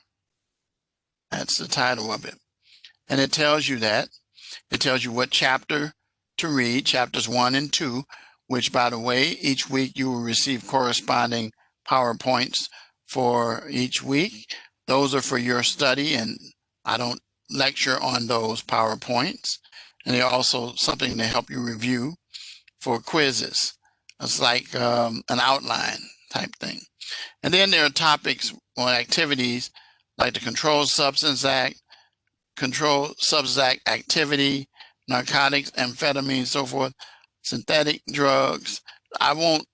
That's the title of it. And it tells you that. It tells you what chapter to read, chapters 1 and 2, which, by the way, each week you will receive corresponding PowerPoints for each week. Those are for your study, and I don't lecture on those PowerPoints. And they're also something to help you review for quizzes. It's like an outline type thing. And then there are topics or activities like the Controlled Substance Act, Controlled Substance Act activity, narcotics, amphetamines, so forth, synthetic drugs. I won't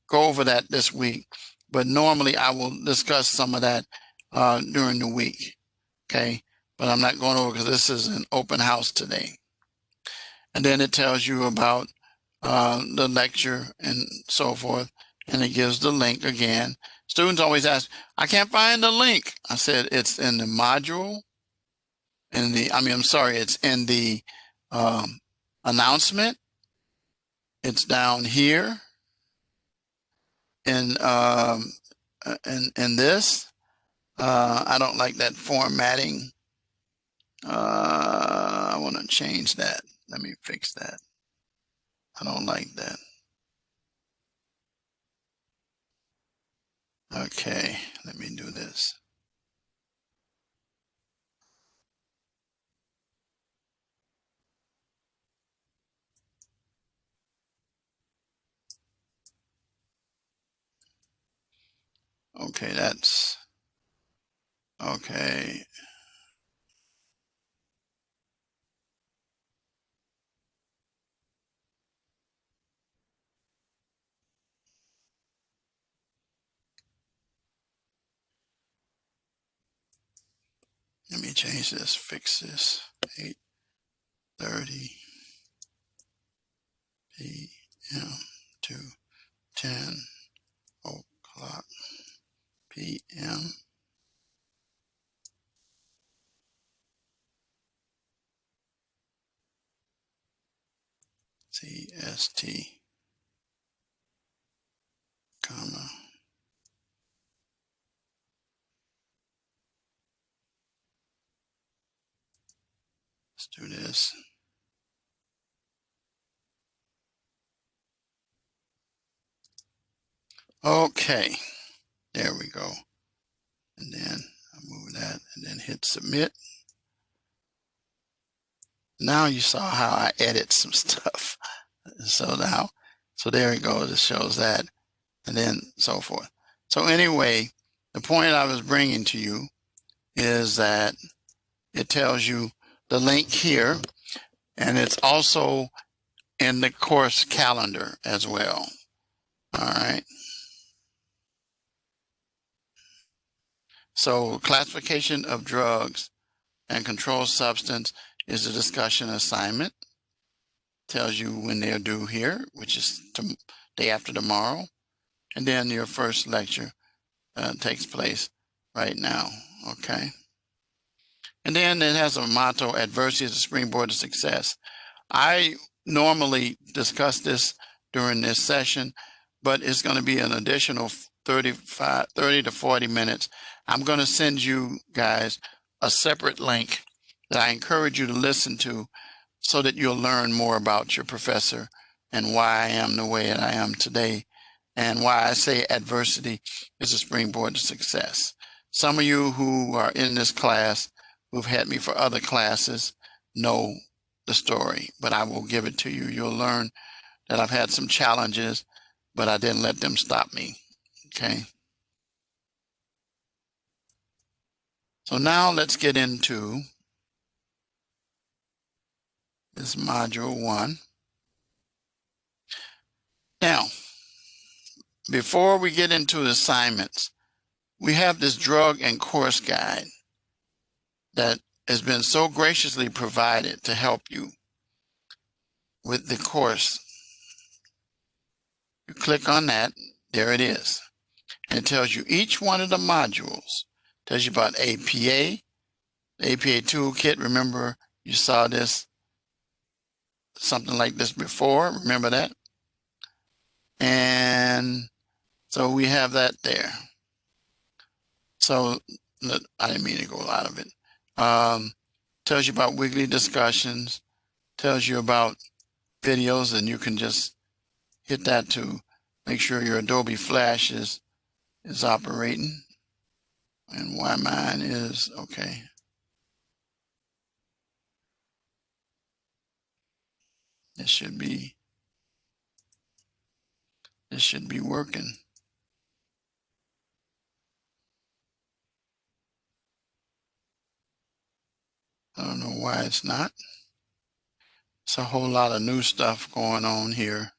go over that this week, but normally I will discuss some of that during the week. Okay, but I'm not going over because this is an open house today. And then it tells you about the lecture and so forth, and it gives the link again. Students always ask, I can't find the link. I said it's in the module, it's in the announcement. It's down here in this. I don't like that formatting. I want to change that. Let me fix that. I don't like that. Okay, let me do this. Okay, that's okay. Let me change this, fix this. 8:30 p.m. to 10 o'clock p.m. CST, comma. Let's do this. Okay, there we go. And then I move that and then hit submit. Now you saw how I edit some stuff. So there it goes. It shows that, and then so forth. So anyway, the point I was bringing to you is that it tells you the link here, and it's also in the course calendar as well. All right. So classification of drugs and controlled substance is a discussion assignment. Tells you when they're due here, which is day after tomorrow. And then your first lecture takes place right now, okay? And then it has a motto, adversity is a springboard to success. I normally discuss this during this session, but it's going to be an additional 30 to 40 minutes. I'm going to send you guys a separate link that I encourage you to listen to so that you'll learn more about your professor and why I am the way that I am today, and why I say adversity is a springboard to success. Some of you who are in this class, who've had me for other classes, know the story, but I will give it to you. You'll learn that I've had some challenges, but I didn't let them stop me, okay? So now let's get into this module 1. Now, before we get into assignments, we have this drug and course guide that has been so graciously provided to help you with the course. You click on that, there it is. And it tells you each one of the modules. It tells you about APA, the APA toolkit. Remember, you saw this, something like this before. Remember that? And so we have that there. So I didn't mean to go out of it. Tells you about weekly discussions, tells you about videos, and you can just hit that to make sure your Adobe Flash is operating, and why mine is okay. This should be working. I don't know why it's not. It's a whole lot of new stuff going on here.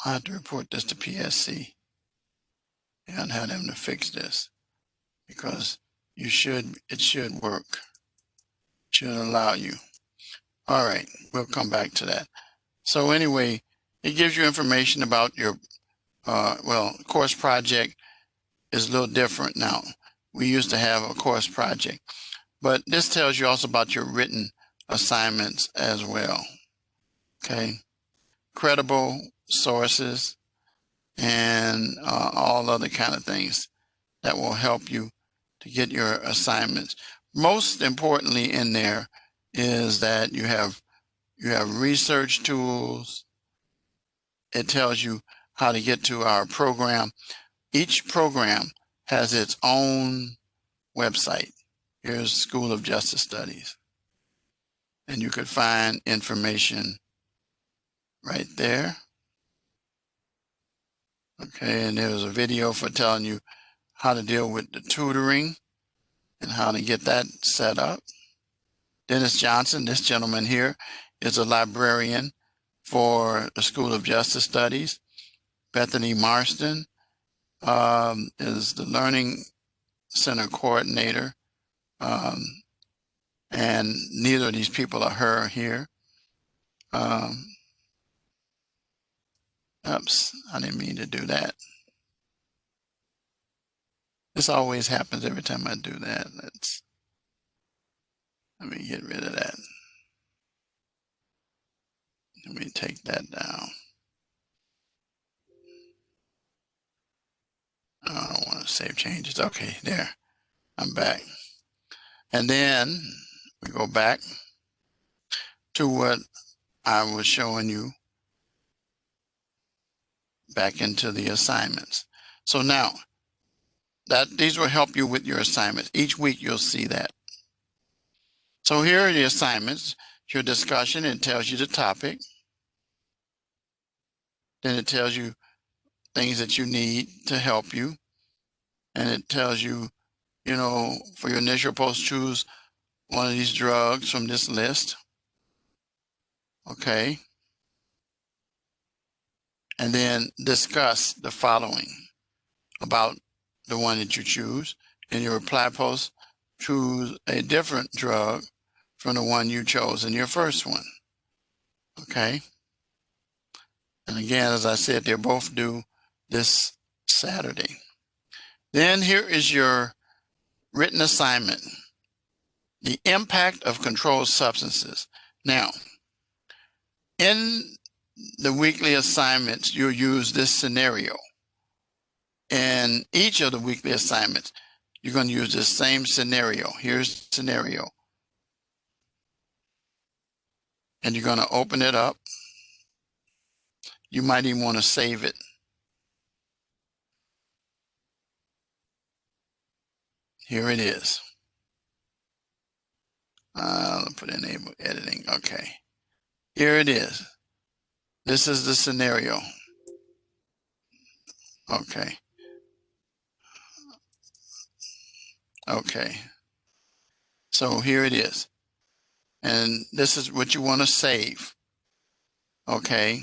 I have to report this to PSC and have them to fix this, because it should work. It should allow you. All right, we'll come back to that. So anyway, it gives you information about your course project is a little different now. We used to have a course project, but this tells you also about your written assignments as well. Okay, credible sources and all other kind of things that will help you to get your assignments. Most importantly in there is that you have research tools. It tells you how to get to our program. Each program has its own website. Here's School of Justice Studies. And you could find information right there. Okay, and there's a video for telling you how to deal with the tutoring and how to get that set up. Dennis Johnson, this gentleman here, is a librarian for the School of Justice Studies. Bethany Marston is the Learning Center coordinator. And neither of these people are her here. Oops, I didn't mean to do that. This always happens every time I do that. Let me get rid of that. Let me take that down. I don't want to save changes. Okay, there. I'm back. And then we go back to what I was showing you, back into the assignments. So now, these will help you with your assignments. Each week you'll see that. So here are the assignments. Your discussion, it tells you the topic. Then it tells you things that you need to help you. And it tells you, for your initial post, choose one of these drugs from this list. Okay. And then discuss the following about the one that you choose. In your reply post, choose a different drug from the one you chose in your first one. Okay. And again, as I said, they're both due this Saturday. Then here is your written assignment, the impact of controlled substances. Now, in the weekly assignments, you'll use this scenario. In each of the weekly assignments, you're going to use this same scenario. Here's the scenario. And you're going to open it up. You might even want to save it. Here it is. I'll put enable editing. Okay. Here it is. This is the scenario. Okay. Okay. So here it is. And this is what you want to save. Okay.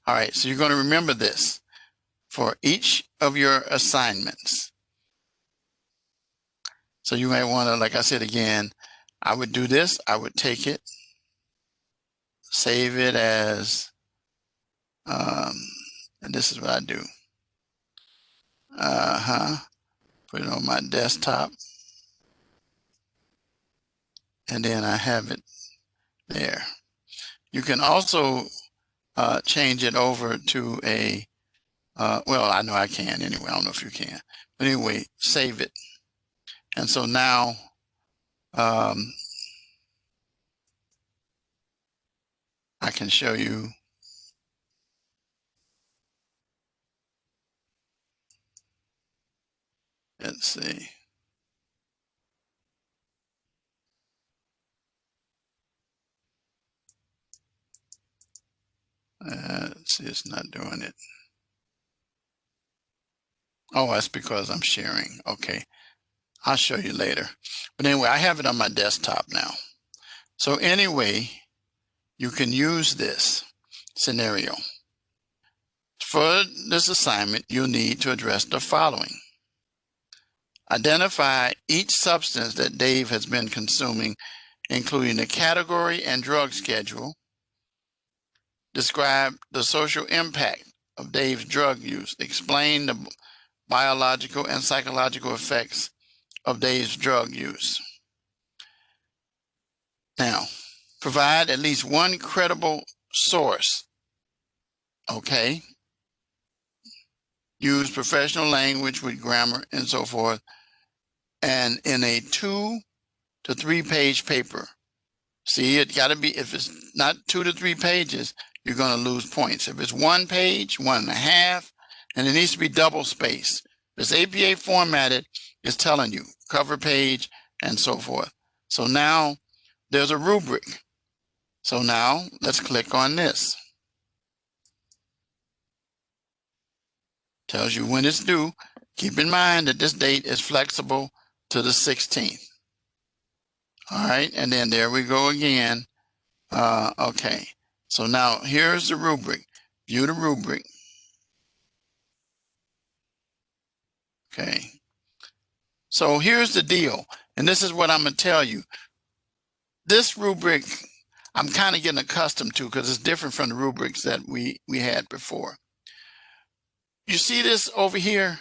All right. So you're going to remember this for each of your assignments. So you might want to, like I said again, I would do this. I would take it, save it as, and this is what I do. Put it on my desktop. And then I have it there. You can also change it over to a Well, I know I can anyway. I don't know if you can. But anyway, save it. And so now I can show you. Let's see. Let's see, it's not doing it. Oh, that's because I'm sharing. Okay, I'll show you later. But anyway, I have it on my desktop now. So anyway, you can use this scenario. For this assignment, you'll need to address the following. Identify each substance that Dave has been consuming, including the category and drug schedule. Describe the social impact of Dave's drug use. Explain the biological and psychological effects of Dave's drug use. Now, provide at least one credible source. Okay. Use professional language with grammar and so forth. And in a 2 to 3 page paper. See, it got to be, if it's not 2 to 3 pages, you're going to lose points. If it's 1 page, 1.5, and it needs to be double spaced. If it's APA formatted, it's telling you cover page and so forth. So now there's a rubric. So now let's click on this. Tells you when it's due. Keep in mind that this date is flexible to the 16th. All right, and then there we go again. Okay, so now here's the rubric. View the rubric. Okay, so here's the deal, and this is what I'm going to tell you. This rubric, I'm kind of getting accustomed to because it's different from the rubrics that we had before. You see this over here?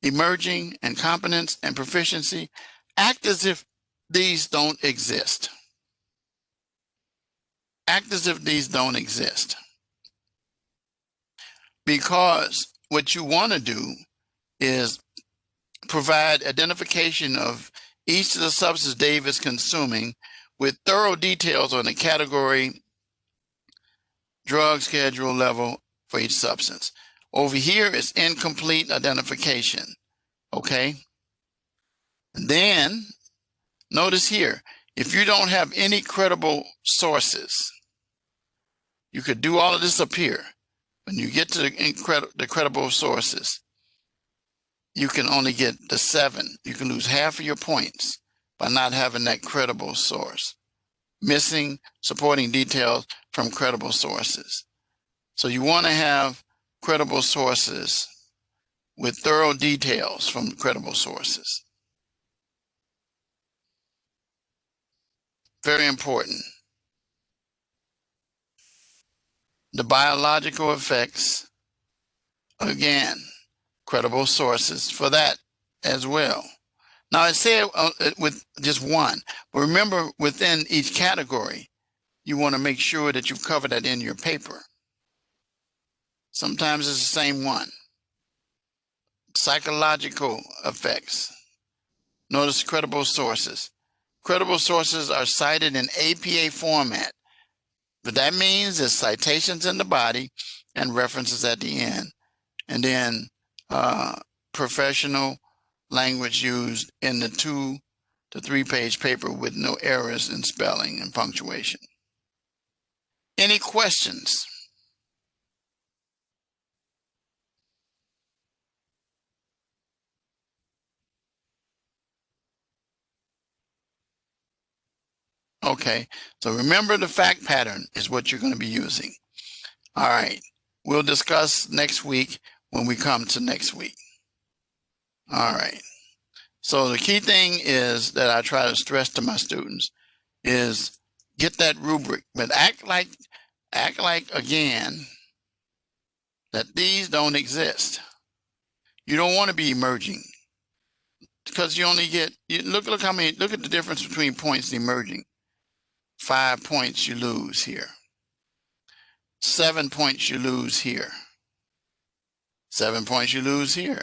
Emerging and competence and proficiency. Act as if these don't exist. Act as if these don't exist. Because what you want to do is provide identification of each of the substances Dave is consuming with thorough details on the category, drug schedule level for each substance. Over here is incomplete identification. Okay. And then notice here, if you don't have any credible sources, you could do all of this up here. When you get to the credible sources, you can only get the 7. You can lose half of your points by not having that credible source. Missing supporting details from credible sources. So you want to have credible sources with thorough details from credible sources. Very important. The biological effects, again, credible sources for that as well. Now I said with just one, but remember within each category, you want to make sure that you cover that in your paper. Sometimes it's the same one. Psychological effects. Notice credible sources. Credible sources are cited in APA format. What that means is citations in the body and references at the end. And then professional language used in the 2 to 3 page paper with no errors in spelling and punctuation. Any questions? Okay, so remember the fact pattern is what you're going to be using. All right, we'll discuss next week when we come to next week. All right, so the key thing is that I try to stress to my students is get that rubric, but act like again that these don't exist. You don't want to be emerging because you only get, look how many, look at the difference between points and emerging. 5 points you lose here. 7 points you lose here. 7 points you lose here.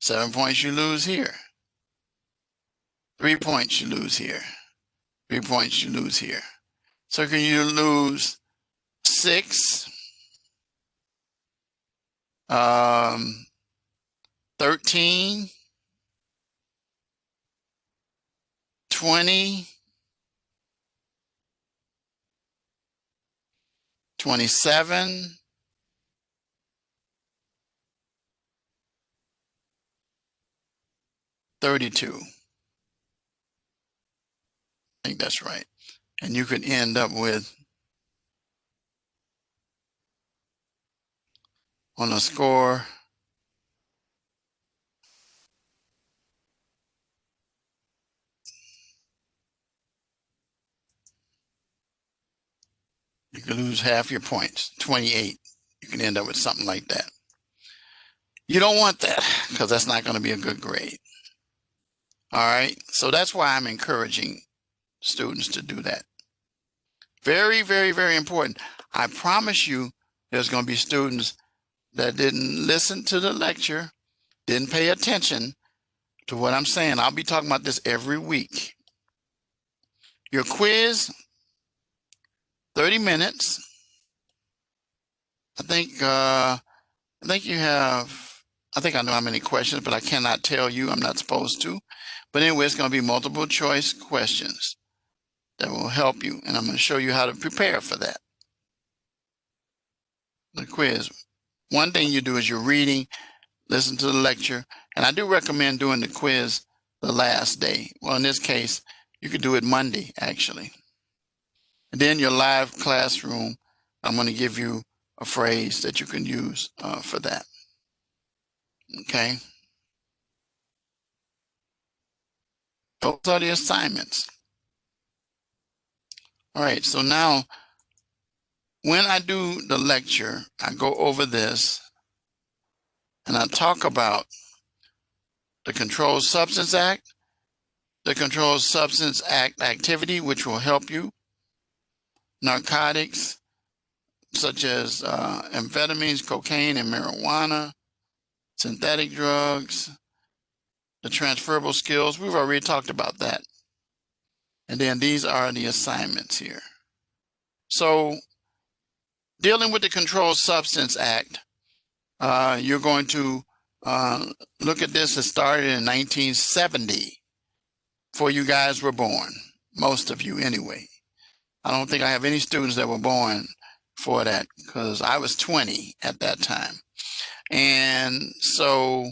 7 points you lose here. 3 points you lose here. 3 points you lose here. So can you lose 6, 13, 20, 27, 32. I think that's right. And you could end up with, on a score, you could lose half your points, 28. You can end up with something like that. You don't want that because that's not going to be a good grade. All right. So that's why I'm encouraging students to do that. Very, very, very important. I promise you there's going to be students that didn't listen to the lecture, didn't pay attention to what I'm saying. I'll be talking about this every week. Your quiz, 30 minutes. I think you have, I think I know how many questions, but I cannot tell you. I'm not supposed to. But anyway, it's going to be multiple choice questions that will help you. And I'm going to show you how to prepare for that. The quiz. One thing you do is you're reading, listen to the lecture, and I do recommend doing the quiz the last day. Well, in this case, you could do it Monday, actually. And then your live classroom, I'm going to give you a phrase that you can use for that. Okay. Those are the assignments. All right, so now when I do the lecture, I go over this and I talk about the Controlled Substance Act, the Controlled Substance Act activity, which will help you, narcotics, such as amphetamines, cocaine, and marijuana, synthetic drugs, the transferable skills. We've already talked about that. And then these are the assignments here. So dealing with the Controlled Substance Act, you're going to look at this. It started in 1970, before you guys were born, most of you anyway. I don't think I have any students that were born for that because I was 20 at that time. And so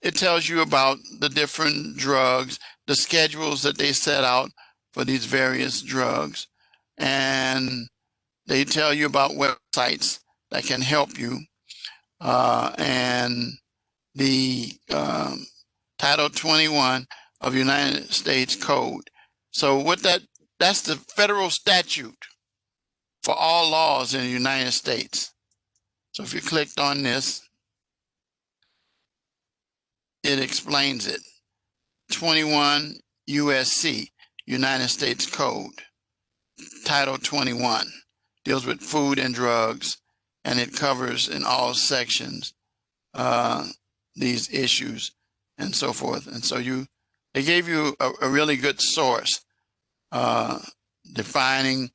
it tells you about the different drugs, the schedules that they set out for these various drugs. And they tell you about websites that can help you. And the Title 21 of United States Code. So what that's the federal statute for all laws in the United States. So if you clicked on this, it explains it. 21 USC, United States Code, Title 21, deals with food and drugs, and it covers in all sections these issues and so forth. And so they gave you a really good source defining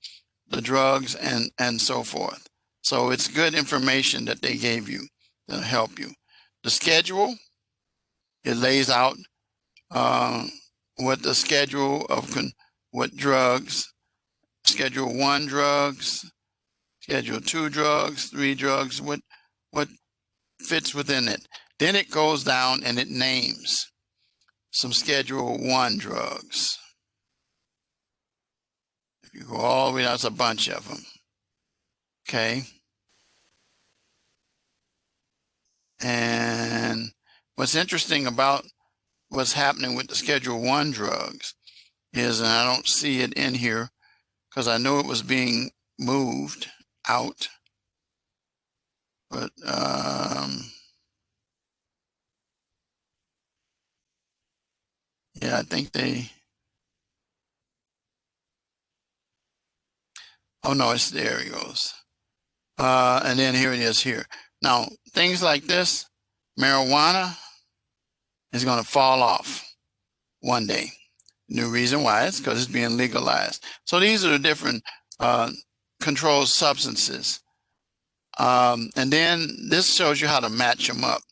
the drugs and so forth. So it's good information that they gave you to help you. The schedule, it lays out what the schedule of what drugs, Schedule 1 drugs, Schedule 2 drugs, 3 drugs, what fits within it. Then it goes down and it names some Schedule 1 drugs. If you go all the way down, there's a bunch of them. Okay. And what's interesting about what's happening with the Schedule 1 drugs is, and I don't see it in here because I know it was being moved out, but yeah, I think oh no, it's there it goes. And then here it is here. Now, things like this, marijuana is going to fall off one day. New reason why is because it's being legalized. So these are the different controlled substances. And then this shows you how to match them up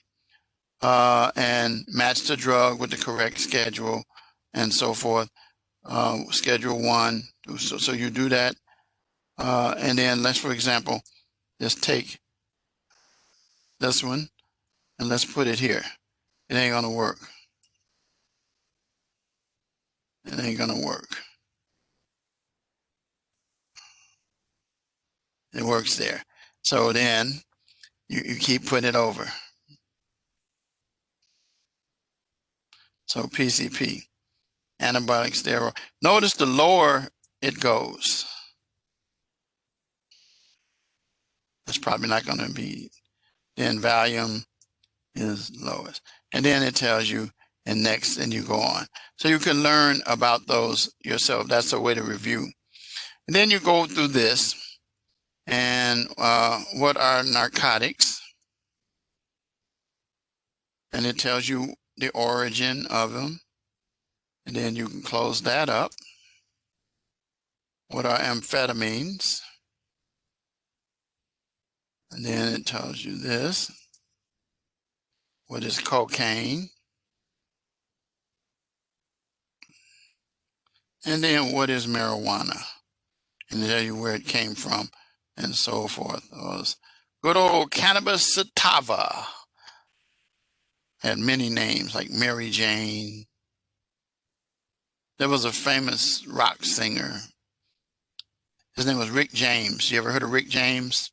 and match the drug with the correct schedule and so forth. Schedule 1. So you do that. And then let's, for example, just take this one and let's put it here. It ain't going to work. It ain't going to work. It works there. So then you keep putting it over. So PCP, antibiotic steroid. Notice the lower it goes. That's probably not going to be, then Valium is lowest. And then it tells you, and next, and you go on. So you can learn about those yourself. That's a way to review. And then you go through this, and what are narcotics? And it tells you the origin of them. And then you can close that up. What are amphetamines? And then it tells you this. What is cocaine? And then what is marijuana? And tell you where it came from and so forth. It was good old cannabis sativa. Had many names like Mary Jane. There was a famous rock singer. His name was Rick James. You ever heard of Rick James?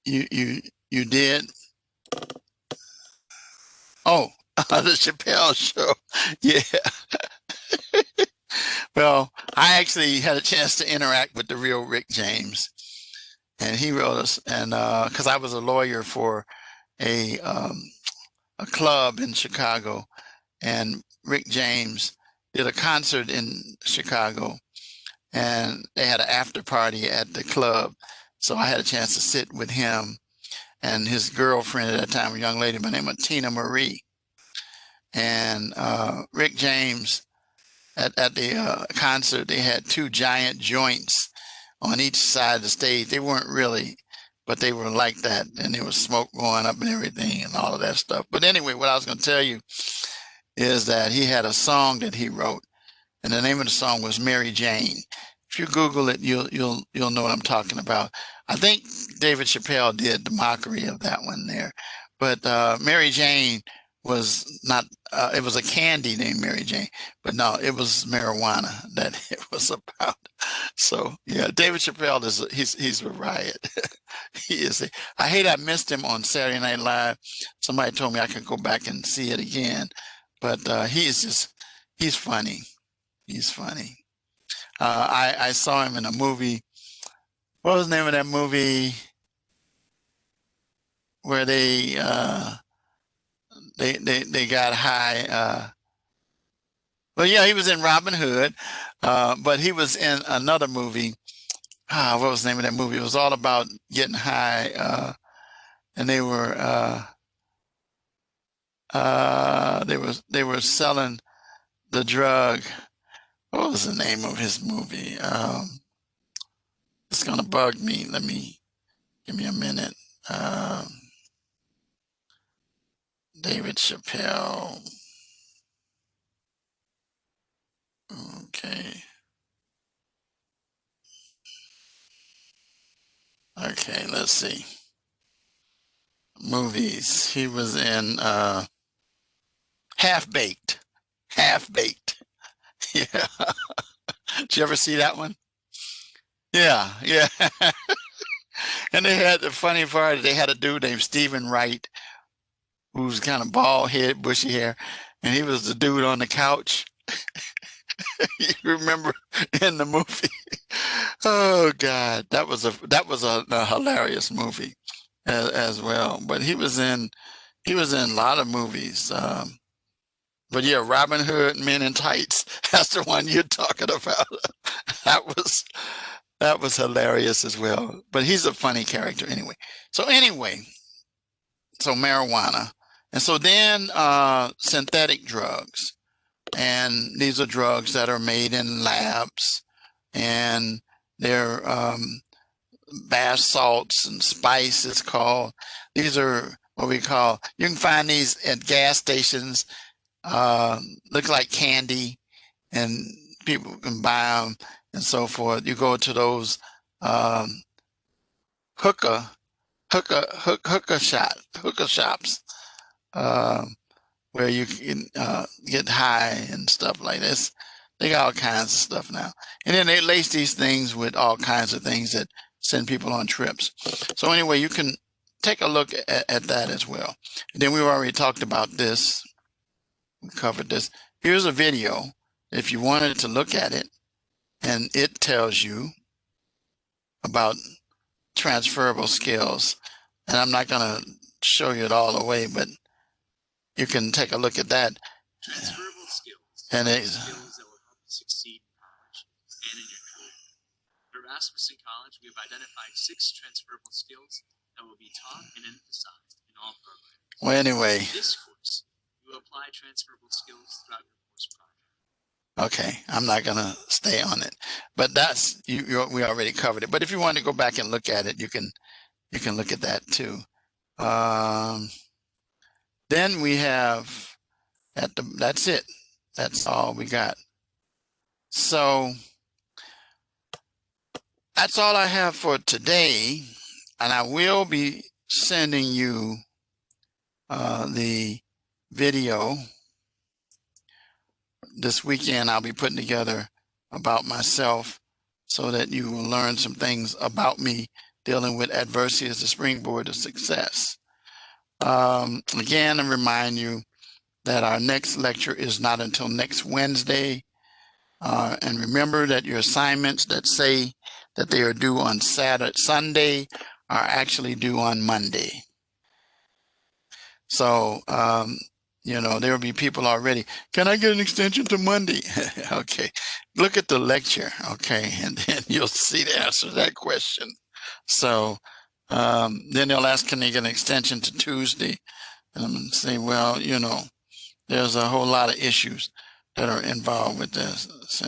You did? Oh, the Chappelle Show. Yeah. Well, I actually had a chance to interact with the real Rick James, and he wrote us, and because I was a lawyer for a club in Chicago, and Rick James did a concert in Chicago, and they had an after party at the club. So I had a chance to sit with him and his girlfriend at that time, a young lady by the name of Tina Marie. And Rick James, at the concert, they had two giant joints on each side of the stage. They weren't really, but they were like that. And there was smoke going up and everything and all of that stuff. But anyway, what I was going to tell you is that he had a song that he wrote, and the name of the song was Mary Jane. If you Google it, you'll know what I'm talking about. I think David Chappelle did the mockery of that one there, but Mary Jane was not. It was a candy named Mary Jane, but no, it was marijuana that it was about. So yeah, David Chappelle he's a riot. He is. I hate I missed him on Saturday Night Live. Somebody told me I could go back and see it again, but he's funny. He's funny. I saw him in a movie. What was the name of that movie where they got high? Well, yeah, he was in Robin Hood, but he was in another movie. What was the name of that movie? It was all about getting high, and they were selling the drug. What was the name of his movie? It's gonna bug me. Give me a minute. David Chappelle. Okay. Okay, let's see. Movies. He was in Half Baked. Half Baked. Yeah. Did you ever see that one? Yeah, yeah. And they had the funny part, they had a dude named Stephen Wright, who's kind of bald head, bushy hair, and he was the dude on the couch. You remember in the movie? Oh God, that was a hilarious movie as well. But he was in a lot of movies. But yeah, Robin Hood, Men in Tights. That's the one you're talking about. That was hilarious as well. But he's a funny character anyway. So marijuana. And so then synthetic drugs. And these are drugs that are made in labs, and they're bath salts and spices called. These are what we call, you can find these at gas stations, look like candy, and people can buy them and so forth. You go to those hookah shops, where you can get high and stuff like this. They got all kinds of stuff now. And then they lace these things with all kinds of things that send people on trips. So anyway, you can take a look at that as well. And then we've already talked about this. We covered this. Here's a video if you wanted to look at it, and it tells you about transferable skills. And I'm not going to show you it all the way, but you can take a look at that. Transferable skills. And skills that will help you succeed in college and in your career. At Rasmussen College, we have identified 6 transferable skills that will be taught and emphasized in all programs. Well, anyway. In this course, you will apply transferable skills throughout your course project. Okay, I'm not going to stay on it, but that's we already covered it. But if you want to go back and look at it, you can look at that too. Then we have that's it. That's all we got. So that's all I have for today, and I will be sending you the video. This weekend I'll be putting together about myself so that you will learn some things about me dealing with adversity as a springboard to success. Again, I remind you that our next lecture is not until next Wednesday. And remember that your assignments that say that they are due on Sunday are actually due on Monday. So, you know, there will be people already. Can I get an extension to Monday? Okay. Look at the lecture. Okay. And then you'll see the answer to that question. So then they'll ask, can they get an extension to Tuesday? And I'm going to say, well, you know, there's a whole lot of issues that are involved with this. So,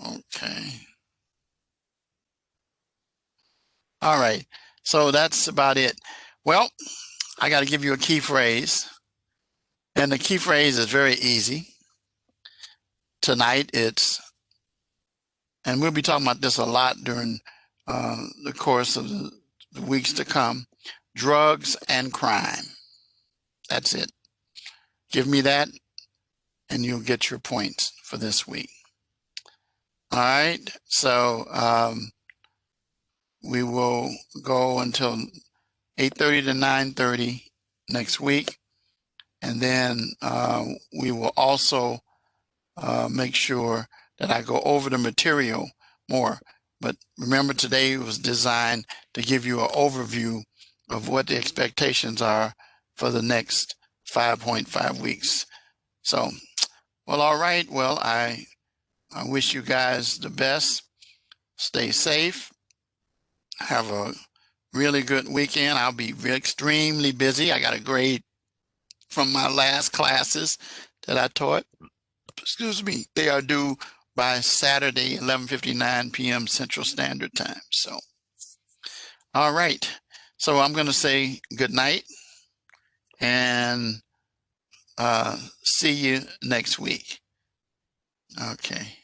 okay. All right. So that's about it. Well, I got to give you a key phrase. And the key phrase is very easy. Tonight and we'll be talking about this a lot during the course of the weeks to come, drugs and crime. That's it. Give me that and you'll get your points for this week. All right. So we will go until 8:30 to 9:30 next week. And then we will also make sure that I go over the material more. But remember, today was designed to give you an overview of what the expectations are for the next 5.5 weeks. So, well, all right. Well, I wish you guys the best. Stay safe. Have a really good weekend. I'll be extremely busy. I got a grade from my last classes that I taught. Excuse me. They are due by Saturday, 11:59 p.m. Central Standard Time. So, all right. So I'm going to say good night and see you next week. Okay.